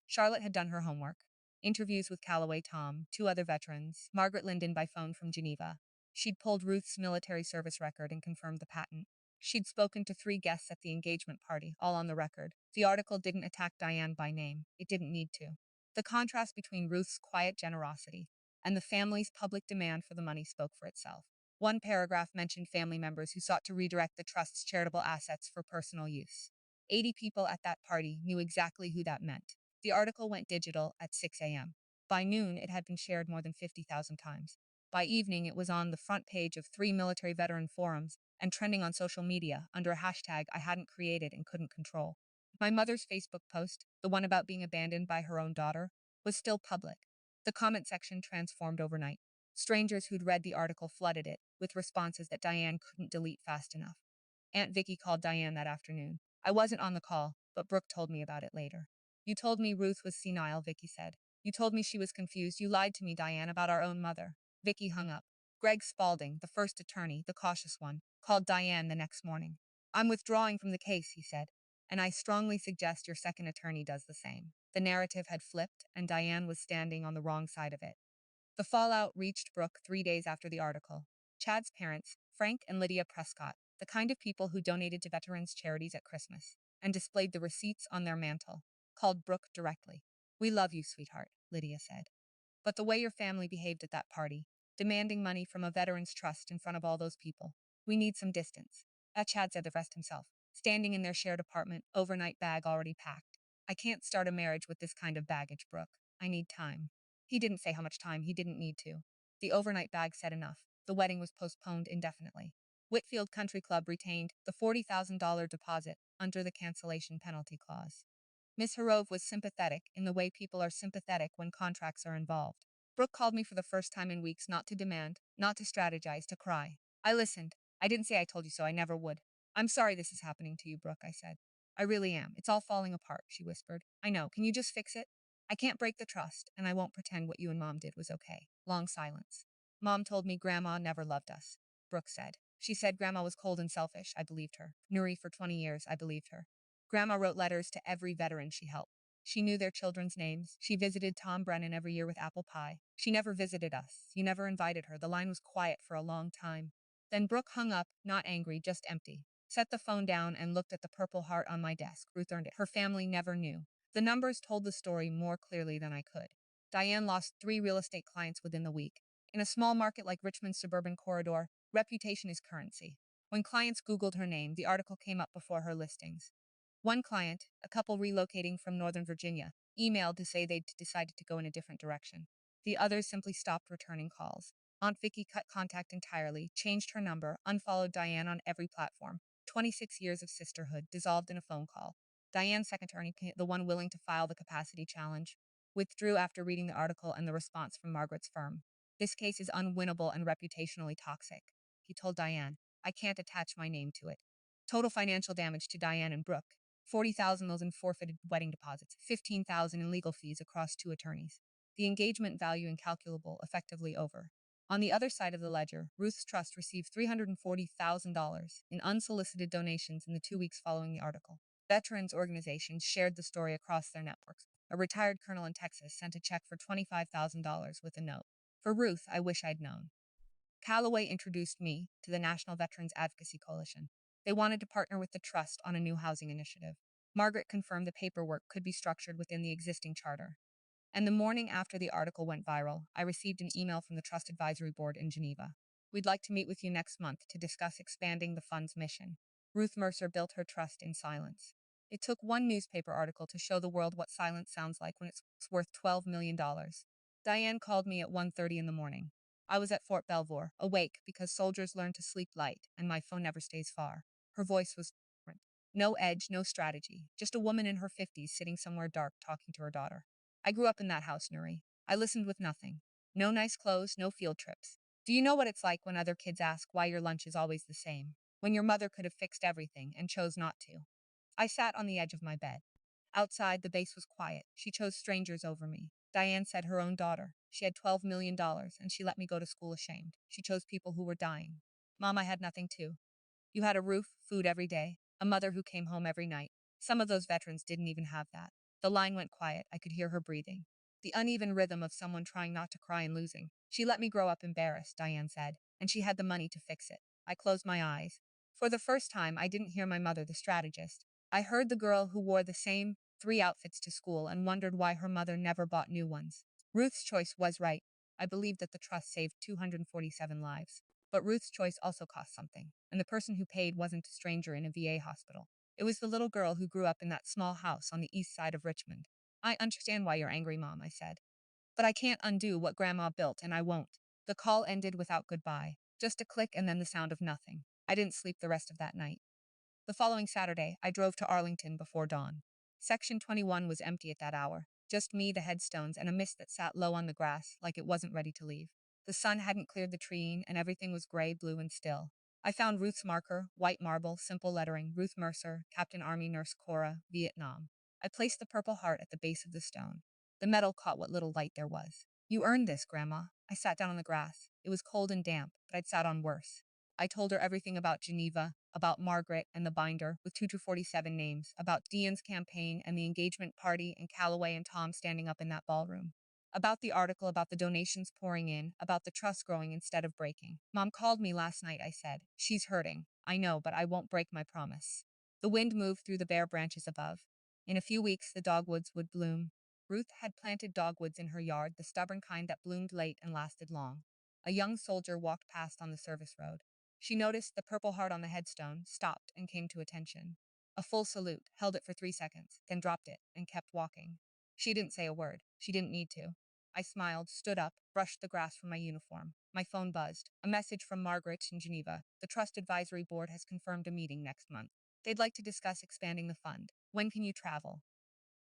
Charlotte had done her homework. Interviews with Calloway Tom, two other veterans, Margaret Linden by phone from Geneva. She'd pulled Ruth's military service record and confirmed the patent. She'd spoken to 3 guests at the engagement party, all on the record. The article didn't attack Diane by name. It didn't need to. The contrast between Ruth's quiet generosity and the family's public demand for the money spoke for itself. One paragraph mentioned family members who sought to redirect the trust's charitable assets for personal use. 80 people at that party knew exactly who that meant. The article went digital at 6 a.m. By noon, it had been shared more than 50,000 times. By evening, it was on the front page of 3 military veteran forums and trending on social media under a hashtag I hadn't created and couldn't control. My mother's Facebook post, the one about being abandoned by her own daughter, was still public. The comment section transformed overnight. Strangers who'd read the article flooded it with responses that Diane couldn't delete fast enough. Aunt Vicky called Diane that afternoon. I wasn't on the call, but Brooke told me about it later. You told me Ruth was senile, Vicky said. You told me she was confused. You lied to me, Diane, about our own mother. Vicky hung up. Greg Spaulding, the first attorney, the cautious one, called Diane the next morning. I'm withdrawing from the case, he said, and I strongly suggest your second attorney does the same. The narrative had flipped, and Diane was standing on the wrong side of it. The fallout reached Brooke 3 days after the article. Chad's parents, Frank and Lydia Prescott, the kind of people who donated to veterans' charities at Christmas and displayed the receipts on their mantle, called Brooke directly. We love you, sweetheart, Lydia said. But the way your family behaved at that party, demanding money from a veterans trust in front of all those people, we need some distance. Chad said the rest himself, standing in their shared apartment, overnight bag already packed. I can't start a marriage with this kind of baggage, Brooke. I need time. He didn't say how much time. He didn't need to. The overnight bag said enough. The wedding was postponed indefinitely. Whitfield Country Club retained the $40,000 deposit under the cancellation penalty clause. Miss Harove was sympathetic in the way people are sympathetic when contracts are involved. Brooke called me for the first time in weeks not to demand, not to strategize, to cry. I listened. I didn't say I told you so. I never would. I'm sorry this is happening to you, Brooke, I said. I really am. It's all falling apart, she whispered. I know. Can you just fix it? I can't break the trust, and I won't pretend what you and Mom did was okay. Long silence. Mom told me Grandma never loved us, Brooke said. She said Grandma was cold and selfish. I believed her. Nuri for 20 years. I believed her. Grandma wrote letters to every veteran she helped. She knew their children's names. She visited Tom Brennan every year with apple pie. She never visited us. You never invited her. The line was quiet for a long time. Then Brooke hung up, not angry, just empty. Set the phone down and looked at the Purple Heart on my desk. Ruth earned it. Her family never knew. The numbers told the story more clearly than I could. Diane lost 3 real estate clients within the week. In a small market like Richmond's suburban corridor, reputation is currency. When clients Googled her name, the article came up before her listings. One client, a couple relocating from Northern Virginia, emailed to say they'd decided to go in a different direction. The others simply stopped returning calls. Aunt Vicky cut contact entirely, changed her number, unfollowed Diane on every platform. 26 years of sisterhood dissolved in a phone call. Diane's second attorney, the one willing to file the capacity challenge, withdrew after reading the article and the response from Margaret's firm. This case is unwinnable and reputationally toxic, he told Diane. I can't attach my name to it. Total financial damage to Diane and Brooke. $40,000 in forfeited wedding deposits, $15,000 in legal fees across 2 attorneys. The engagement value incalculable, effectively over. On the other side of the ledger, Ruth's trust received $340,000 in unsolicited donations in the 2 weeks following the article. Veterans organizations shared the story across their networks. A retired colonel in Texas sent a check for $25,000 with a note. For Ruth, I wish I'd known. Callaway introduced me to the National Veterans Advocacy Coalition. They wanted to partner with the Trust on a new housing initiative. Margaret confirmed the paperwork could be structured within the existing charter. And the morning after the article went viral, I received an email from the Trust Advisory Board in Geneva. We'd like to meet with you next month to discuss expanding the fund's mission. Ruth Mercer built her trust in silence. It took one newspaper article to show the world what silence sounds like when it's worth $12 million. Diane called me at 1:30 in the morning. I was at Fort Belvoir, awake because soldiers learn to sleep light and my phone never stays far. Her voice was different. No edge, no strategy, just a woman in her 50s sitting somewhere dark talking to her daughter. I grew up in that house, Nuri. I listened with nothing. No nice clothes, no field trips. Do you know what it's like when other kids ask why your lunch is always the same? When your mother could have fixed everything and chose not to. I sat on the edge of my bed. Outside, the base was quiet. She chose strangers over me. Diane said her own daughter. She had $12 million, and she let me go to school ashamed. She chose people who were dying. Mom, I had nothing too. You had a roof, food every day, a mother who came home every night. Some of those veterans didn't even have that. The line went quiet. I could hear her breathing. The uneven rhythm of someone trying not to cry and losing. She let me grow up embarrassed, Diane said, and she had the money to fix it. I closed my eyes. For the first time, I didn't hear my mother, the strategist. I heard the girl who wore the same 3 outfits to school and wondered why her mother never bought new ones. Ruth's choice was right. I believed that the trust saved 247 lives. But Ruth's choice also cost something, and the person who paid wasn't a stranger in a VA hospital. It was the little girl who grew up in that small house on the east side of Richmond. I understand why you're angry, Mom, I said. But I can't undo what Grandma built, and I won't. The call ended without goodbye. Just a click and then the sound of nothing. I didn't sleep the rest of that night. The following Saturday, I drove to Arlington before dawn. Section 21 was empty at that hour. Just me, the headstones, and a mist that sat low on the grass like it wasn't ready to leave. The sun hadn't cleared the tree, and everything was gray, blue, and still. I found Ruth's marker, white marble, simple lettering, Ruth Mercer, Captain Army Nurse Corps, Vietnam. I placed the purple heart at the base of the stone. The metal caught what little light there was. You earned this, Grandma. I sat down on the grass. It was cold and damp, but I'd sat on worse. I told her everything about Geneva, about Margaret and the binder with 2 to 47 names, about Dean's campaign and the engagement party and Callaway and Tom standing up in that ballroom. About the article, about the donations pouring in, about the trust growing instead of breaking. Mom called me last night, I said. She's hurting. I know, but I won't break my promise. The wind moved through the bare branches above. In a few weeks, the dogwoods would bloom. Ruth had planted dogwoods in her yard, the stubborn kind that bloomed late and lasted long. A young soldier walked past on the service road. She noticed the purple heart on the headstone, stopped, and came to attention. A full salute, held it for 3 seconds, then dropped it, and kept walking. She didn't say a word. She didn't need to. I smiled, stood up, brushed the grass from my uniform. My phone buzzed. A message from Margaret in Geneva. The Trust Advisory Board has confirmed a meeting next month. They'd like to discuss expanding the fund. When can you travel?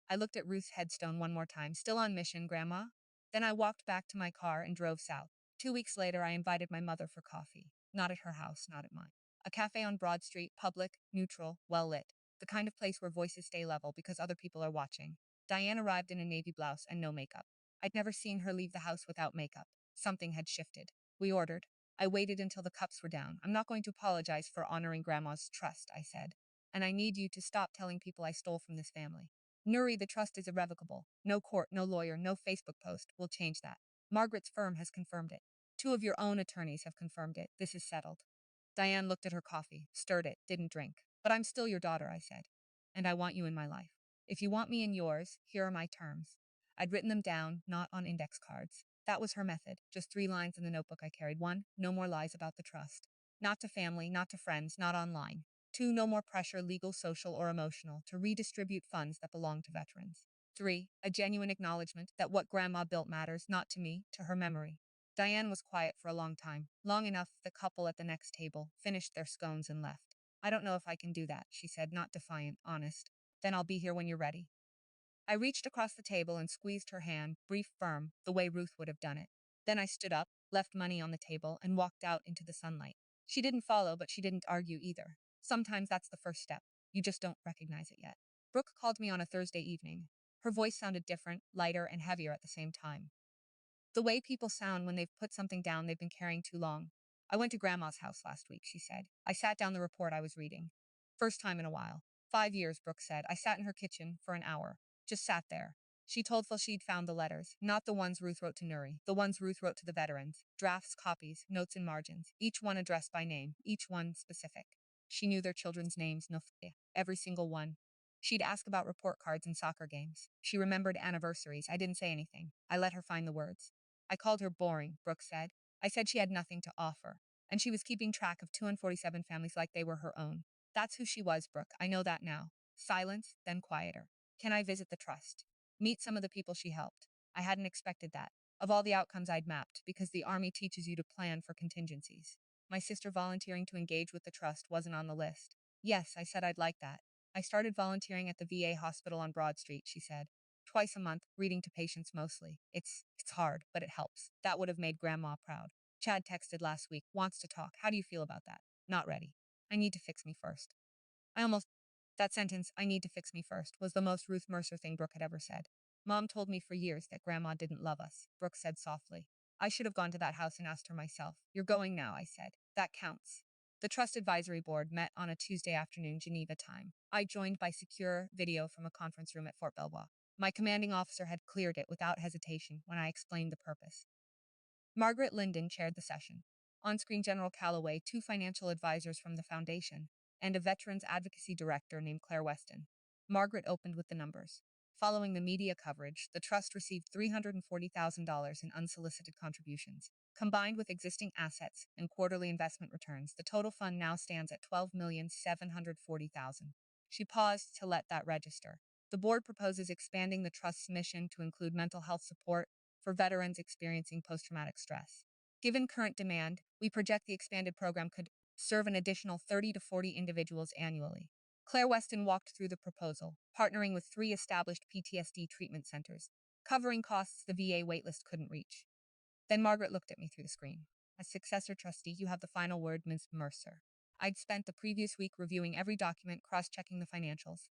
I looked at Ruth's headstone one more time. Still on mission, Grandma? Then I walked back to my car and drove south. 2 weeks later, I invited my mother for coffee. Not at her house, not at mine. A cafe on Broad Street, public, neutral, well lit. The kind of place where voices stay level because other people are watching. Diane arrived in a navy blouse and no makeup. I'd never seen her leave the house without makeup. Something had shifted. We ordered. I waited until the cups were down. I'm not going to apologize for honoring Grandma's trust, I said. And I need you to stop telling people I stole from this family. Nuri, the trust is irrevocable. No court, no lawyer, no Facebook post will change that. Margaret's firm has confirmed it. 2 of your own attorneys have confirmed it. This is settled. Diane looked at her coffee, stirred it, didn't drink. But I'm still your daughter, I said. And I want you in my life. If you want me in yours, here are my terms. I'd written them down, not on index cards. That was her method. Just 3 lines in the notebook I carried. 1, no more lies about the trust. Not to family, not to friends, not online. 2, no more pressure, legal, social, or emotional, to redistribute funds that belong to veterans. 3, a genuine acknowledgement that what Grandma built matters, not to me, to her memory. Diane was quiet for a long time, long enough the couple at the next table finished their scones and left. I don't know if I can do that, she said, not defiant, honest. Then I'll be here when you're ready. I reached across the table and squeezed her hand, brief, firm, the way Ruth would have done it. Then I stood up, left money on the table, and walked out into the sunlight. She didn't follow, but she didn't argue either. Sometimes that's the first step. You just don't recognize it yet. Brooke called me on a Thursday evening. Her voice sounded different, lighter, and heavier at the same time. The way people sound when they've put something down they've been carrying too long. I went to Grandma's house last week, she said. I sat down the report I was reading. First time in a while. 5 years, Brooke said. I sat in her kitchen for an hour. Just sat there. She told Phil she'd found the letters, not the ones Ruth wrote to Nuri, the ones Ruth wrote to the veterans. Drafts, copies, notes in margins, each one addressed by name, each one specific. She knew their children's names, no, every single one. She'd ask about report cards and soccer games. She remembered anniversaries. I didn't say anything. I let her find the words. I called her boring, Brooke said. I said she had nothing to offer, and she was keeping track of 247 families like they were her own. That's who she was, Brooke. I know that now. Silence, then quieter. Can I visit the trust? Meet some of the people she helped. I hadn't expected that. Of all the outcomes I'd mapped, because the Army teaches you to plan for contingencies. My sister volunteering to engage with the trust wasn't on the list. Yes, I said I'd like that. I started volunteering at the VA hospital on Broad Street, she said. Twice a month, reading to patients mostly. It's hard, but it helps. That would have made Grandma proud. Chad texted last week, wants to talk. How do you feel about that? Not ready. I need to fix me first. I almost. That sentence, I need to fix me first, was the most Ruth Mercer thing Brooke had ever said. Mom told me for years that Grandma didn't love us, Brooke said softly. I should have gone to that house and asked her myself. You're going now, I said. That counts. The Trust Advisory Board met on a Tuesday afternoon, Geneva time. I joined by secure video from a conference room at Fort Belvoir. My commanding officer had cleared it without hesitation when I explained the purpose. Margaret Linden chaired the session. On-screen General Calloway, two financial advisors from the foundation, and a veterans advocacy director named Claire Weston. Margaret opened with the numbers. Following the media coverage, the trust received $340,000 in unsolicited contributions. Combined with existing assets and quarterly investment returns, the total fund now stands at $12,740,000. She paused to let that register. The board proposes expanding the trust's mission to include mental health support for veterans experiencing post-traumatic stress. Given current demand, we project the expanded program could serve an additional 30 to 40 individuals annually. Claire Weston walked through the proposal, partnering with 3 established PTSD treatment centers, covering costs the VA waitlist couldn't reach. Then Margaret looked at me through the screen. As successor trustee, you have the final word, Ms. Mercer. I'd spent the previous week reviewing every document, cross-checking the financials,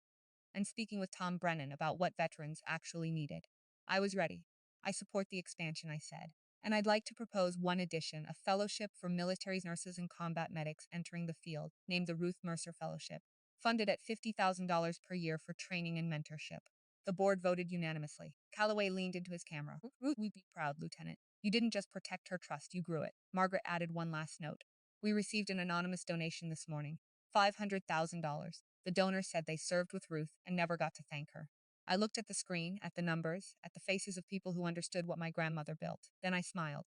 and speaking with Tom Brennan about what veterans actually needed. I was ready. I support the expansion, I said. And I'd like to propose one addition, a fellowship for military nurses and combat medics entering the field, named the Ruth Mercer Fellowship, funded at $50,000 per year for training and mentorship. The board voted unanimously. Calloway leaned into his camera. Ruth, we'd be proud, Lieutenant. You didn't just protect her trust, you grew it. Margaret added one last note. We received an anonymous donation this morning. $500,000. The donor said they served with Ruth and never got to thank her. I looked at the screen, at the numbers, at the faces of people who understood what my grandmother built. Then I smiled.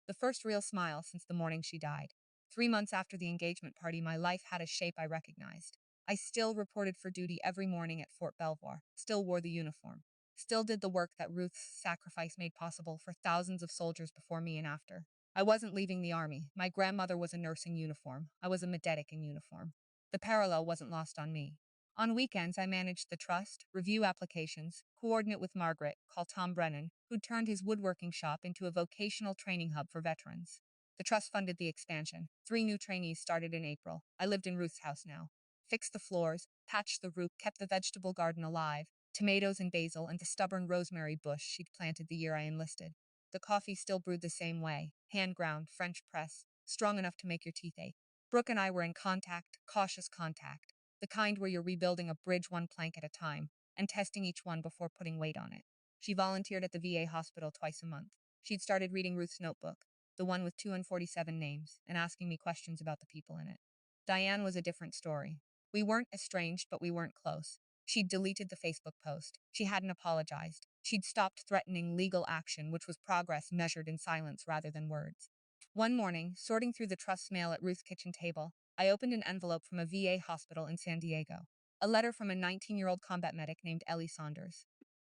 The first real smile since the morning she died. 3 months after the engagement party, my life had a shape I recognized. I still reported for duty every morning at Fort Belvoir, still wore the uniform, still did the work that Ruth's sacrifice made possible for thousands of soldiers before me and after. I wasn't leaving the Army. My grandmother was a nurse in uniform. I was a medic in uniform. The parallel wasn't lost on me. On weekends, I managed the trust, review applications, coordinate with Margaret, call Tom Brennan, who'd turned his woodworking shop into a vocational training hub for veterans. The trust funded the expansion. 3 new trainees started in April. I lived in Ruth's house now. Fixed the floors, patched the roof, kept the vegetable garden alive, tomatoes and basil and the stubborn rosemary bush she'd planted the year I enlisted. The coffee still brewed the same way, hand ground, French press, strong enough to make your teeth ache. Brooke and I were in contact, cautious contact, the kind where you're rebuilding a bridge one plank at a time and testing each one before putting weight on it. She volunteered at the VA hospital twice a month. She'd started reading Ruth's notebook, the one with 247 names, and asking me questions about the people in it. Diane was a different story. We weren't estranged, but we weren't close. She'd deleted the Facebook post. She hadn't apologized. She'd stopped threatening legal action, which was progress measured in silence rather than words. One morning, sorting through the trust's mail at Ruth's kitchen table, I opened an envelope from a VA hospital in San Diego. A letter from a 19-year-old combat medic named Ellie Saunders.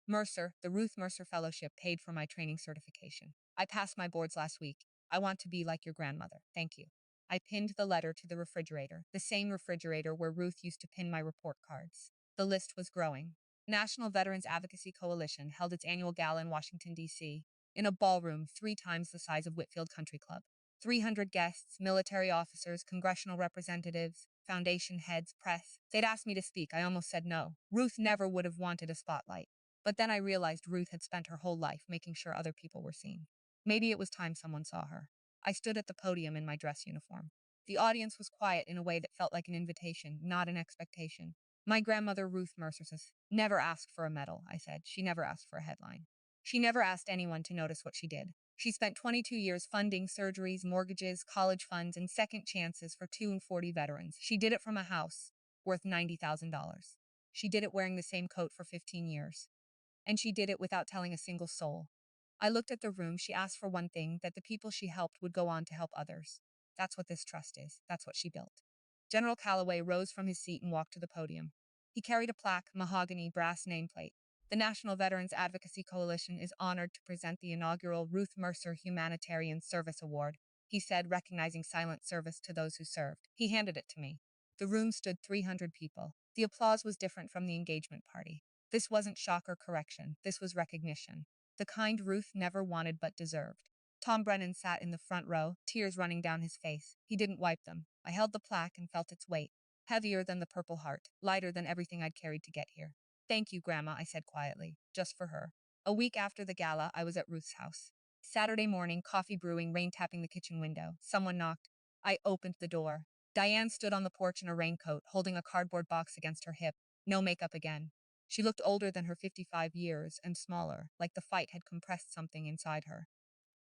Mercer, the Ruth Mercer Fellowship, paid for my training certification. I passed my boards last week. I want to be like your grandmother. Thank you. I pinned the letter to the refrigerator, the same refrigerator where Ruth used to pin my report cards. The list was growing. National Veterans Advocacy Coalition held its annual gala in Washington, D.C., in a ballroom 3 times the size of Whitfield Country Club. 300 guests, military officers, congressional representatives, foundation heads, press. They'd asked me to speak. I almost said no. Ruth never would have wanted a spotlight. But then I realized Ruth had spent her whole life making sure other people were seen. Maybe it was time someone saw her. I stood at the podium in my dress uniform. The audience was quiet in a way that felt like an invitation, not an expectation. My grandmother, Ruth Mercer, never asked for a medal, I said. She never asked for a headline. She never asked anyone to notice what she did. She spent 22 years funding surgeries, mortgages, college funds, and second chances for 240 veterans. She did it from a house worth $90,000. She did it wearing the same coat for 15 years. And she did it without telling a single soul. I looked at the room. She asked for one thing, that the people she helped would go on to help others. That's what this trust is. That's what she built. General Calloway rose from his seat and walked to the podium. He carried a plaque, mahogany, brass nameplate. The National Veterans Advocacy Coalition is honored to present the inaugural Ruth Mercer Humanitarian Service Award, he said, recognizing silent service to those who served. He handed it to me. The room stood 300 people. The applause was different from the engagement party. This wasn't shock or correction. This was recognition. The kind Ruth never wanted but deserved. Tom Brennan sat in the front row, tears running down his face. He didn't wipe them. I held the plaque and felt its weight. Heavier than the Purple Heart, lighter than everything I'd carried to get here. Thank you, Grandma, I said quietly, just for her. A week after the gala, I was at Ruth's house. Saturday morning, coffee brewing, rain tapping the kitchen window. Someone knocked. I opened the door. Diane stood on the porch in a raincoat, holding a cardboard box against her hip. No makeup again. She looked older than her 55 years and smaller, like the fight had compressed something inside her.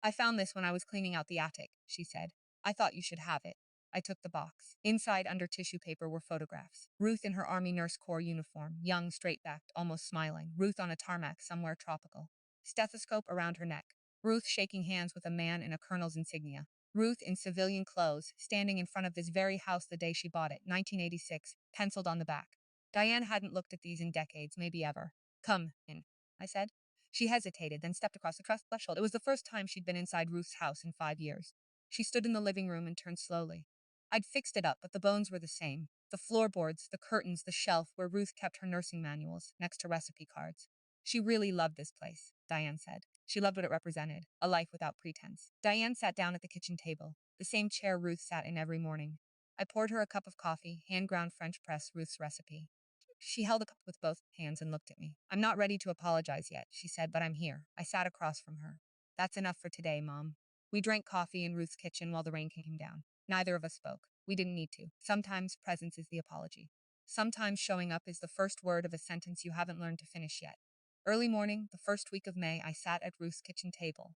I found this when I was cleaning out the attic, she said. I thought you should have it. I took the box. Inside, under tissue paper, were photographs. Ruth in her Army Nurse Corps uniform, young, straight-backed, almost smiling. Ruth on a tarmac somewhere tropical. Stethoscope around her neck. Ruth shaking hands with a man in a colonel's insignia. Ruth in civilian clothes, standing in front of this very house the day she bought it, 1986, penciled on the back. Diane hadn't looked at these in decades, maybe ever. Come in, I said. She hesitated, then stepped across the threshold. It was the first time she'd been inside Ruth's house in 5 years. She stood in the living room and turned slowly. I'd fixed it up, but the bones were the same. The floorboards, the curtains, the shelf where Ruth kept her nursing manuals, next to recipe cards. She really loved this place, Diane said. She loved what it represented, a life without pretense. Diane sat down at the kitchen table, the same chair Ruth sat in every morning. I poured her a cup of coffee, hand-ground French press, Ruth's recipe. She held the cup with both hands and looked at me. I'm not ready to apologize yet, she said, but I'm here. I sat across from her. That's enough for today, Mom. We drank coffee in Ruth's kitchen while the rain came down. Neither of us spoke. We didn't need to. Sometimes presence is the apology. Sometimes showing up is the first word of a sentence you haven't learned to finish yet. Early morning, the first week of May, I sat at Ruth's kitchen table.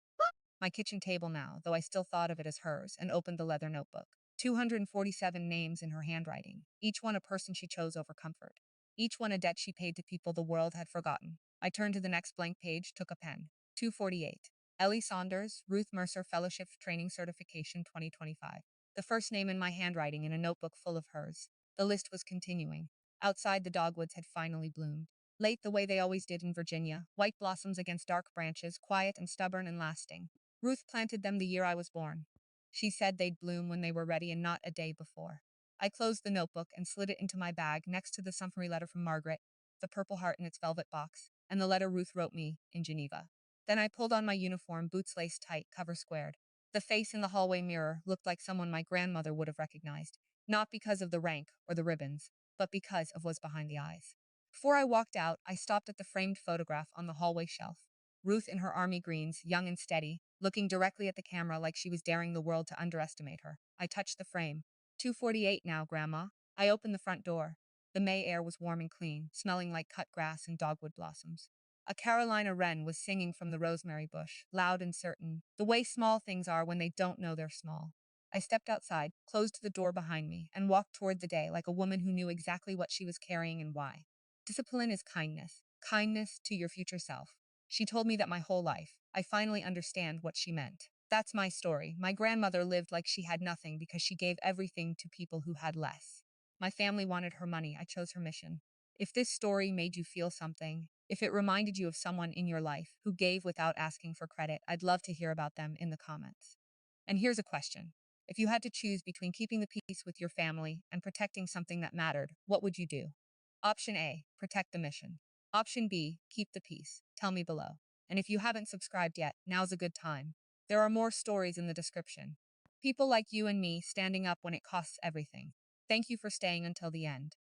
My kitchen table now, though I still thought of it as hers, and opened the leather notebook. 247 names in her handwriting, each one a person she chose over comfort. Each one a debt she paid to people the world had forgotten. I turned to the next blank page, took a pen. 248. Ellie Saunders, Ruth Mercer Fellowship Training Certification 2025. The first name in my handwriting in a notebook full of hers. The list was continuing. Outside, the dogwoods had finally bloomed. Late the way they always did in Virginia, white blossoms against dark branches, quiet and stubborn and lasting. Ruth planted them the year I was born. She said they'd bloom when they were ready and not a day before. I closed the notebook and slid it into my bag next to the summary letter from Margaret, the Purple Heart in its velvet box, and the letter Ruth wrote me in Geneva. Then I pulled on my uniform, boots laced tight, cover squared. The face in the hallway mirror looked like someone my grandmother would have recognized, not because of the rank or the ribbons, but because of what's behind the eyes. Before I walked out, I stopped at the framed photograph on the hallway shelf. Ruth in her army greens, young and steady, looking directly at the camera like she was daring the world to underestimate her. I touched the frame. 248 now, Grandma. I opened the front door. The May air was warm and clean, smelling like cut grass and dogwood blossoms. A Carolina wren was singing from the rosemary bush, loud and certain, the way small things are when they don't know they're small. I stepped outside, closed the door behind me, and walked toward the day like a woman who knew exactly what she was carrying and why. Discipline is kindness. Kindness to your future self. She told me that my whole life. I finally understand what she meant. That's my story. My grandmother lived like she had nothing because she gave everything to people who had less. My family wanted her money. I chose her mission. If this story made you feel something, if it reminded you of someone in your life who gave without asking for credit, I'd love to hear about them in the comments. And here's a question. If you had to choose between keeping the peace with your family and protecting something that mattered, what would you do? Option A, protect the mission. Option B, keep the peace. Tell me below. And if you haven't subscribed yet, now's a good time. There are more stories in the description. People like you and me standing up when it costs everything. Thank you for staying until the end.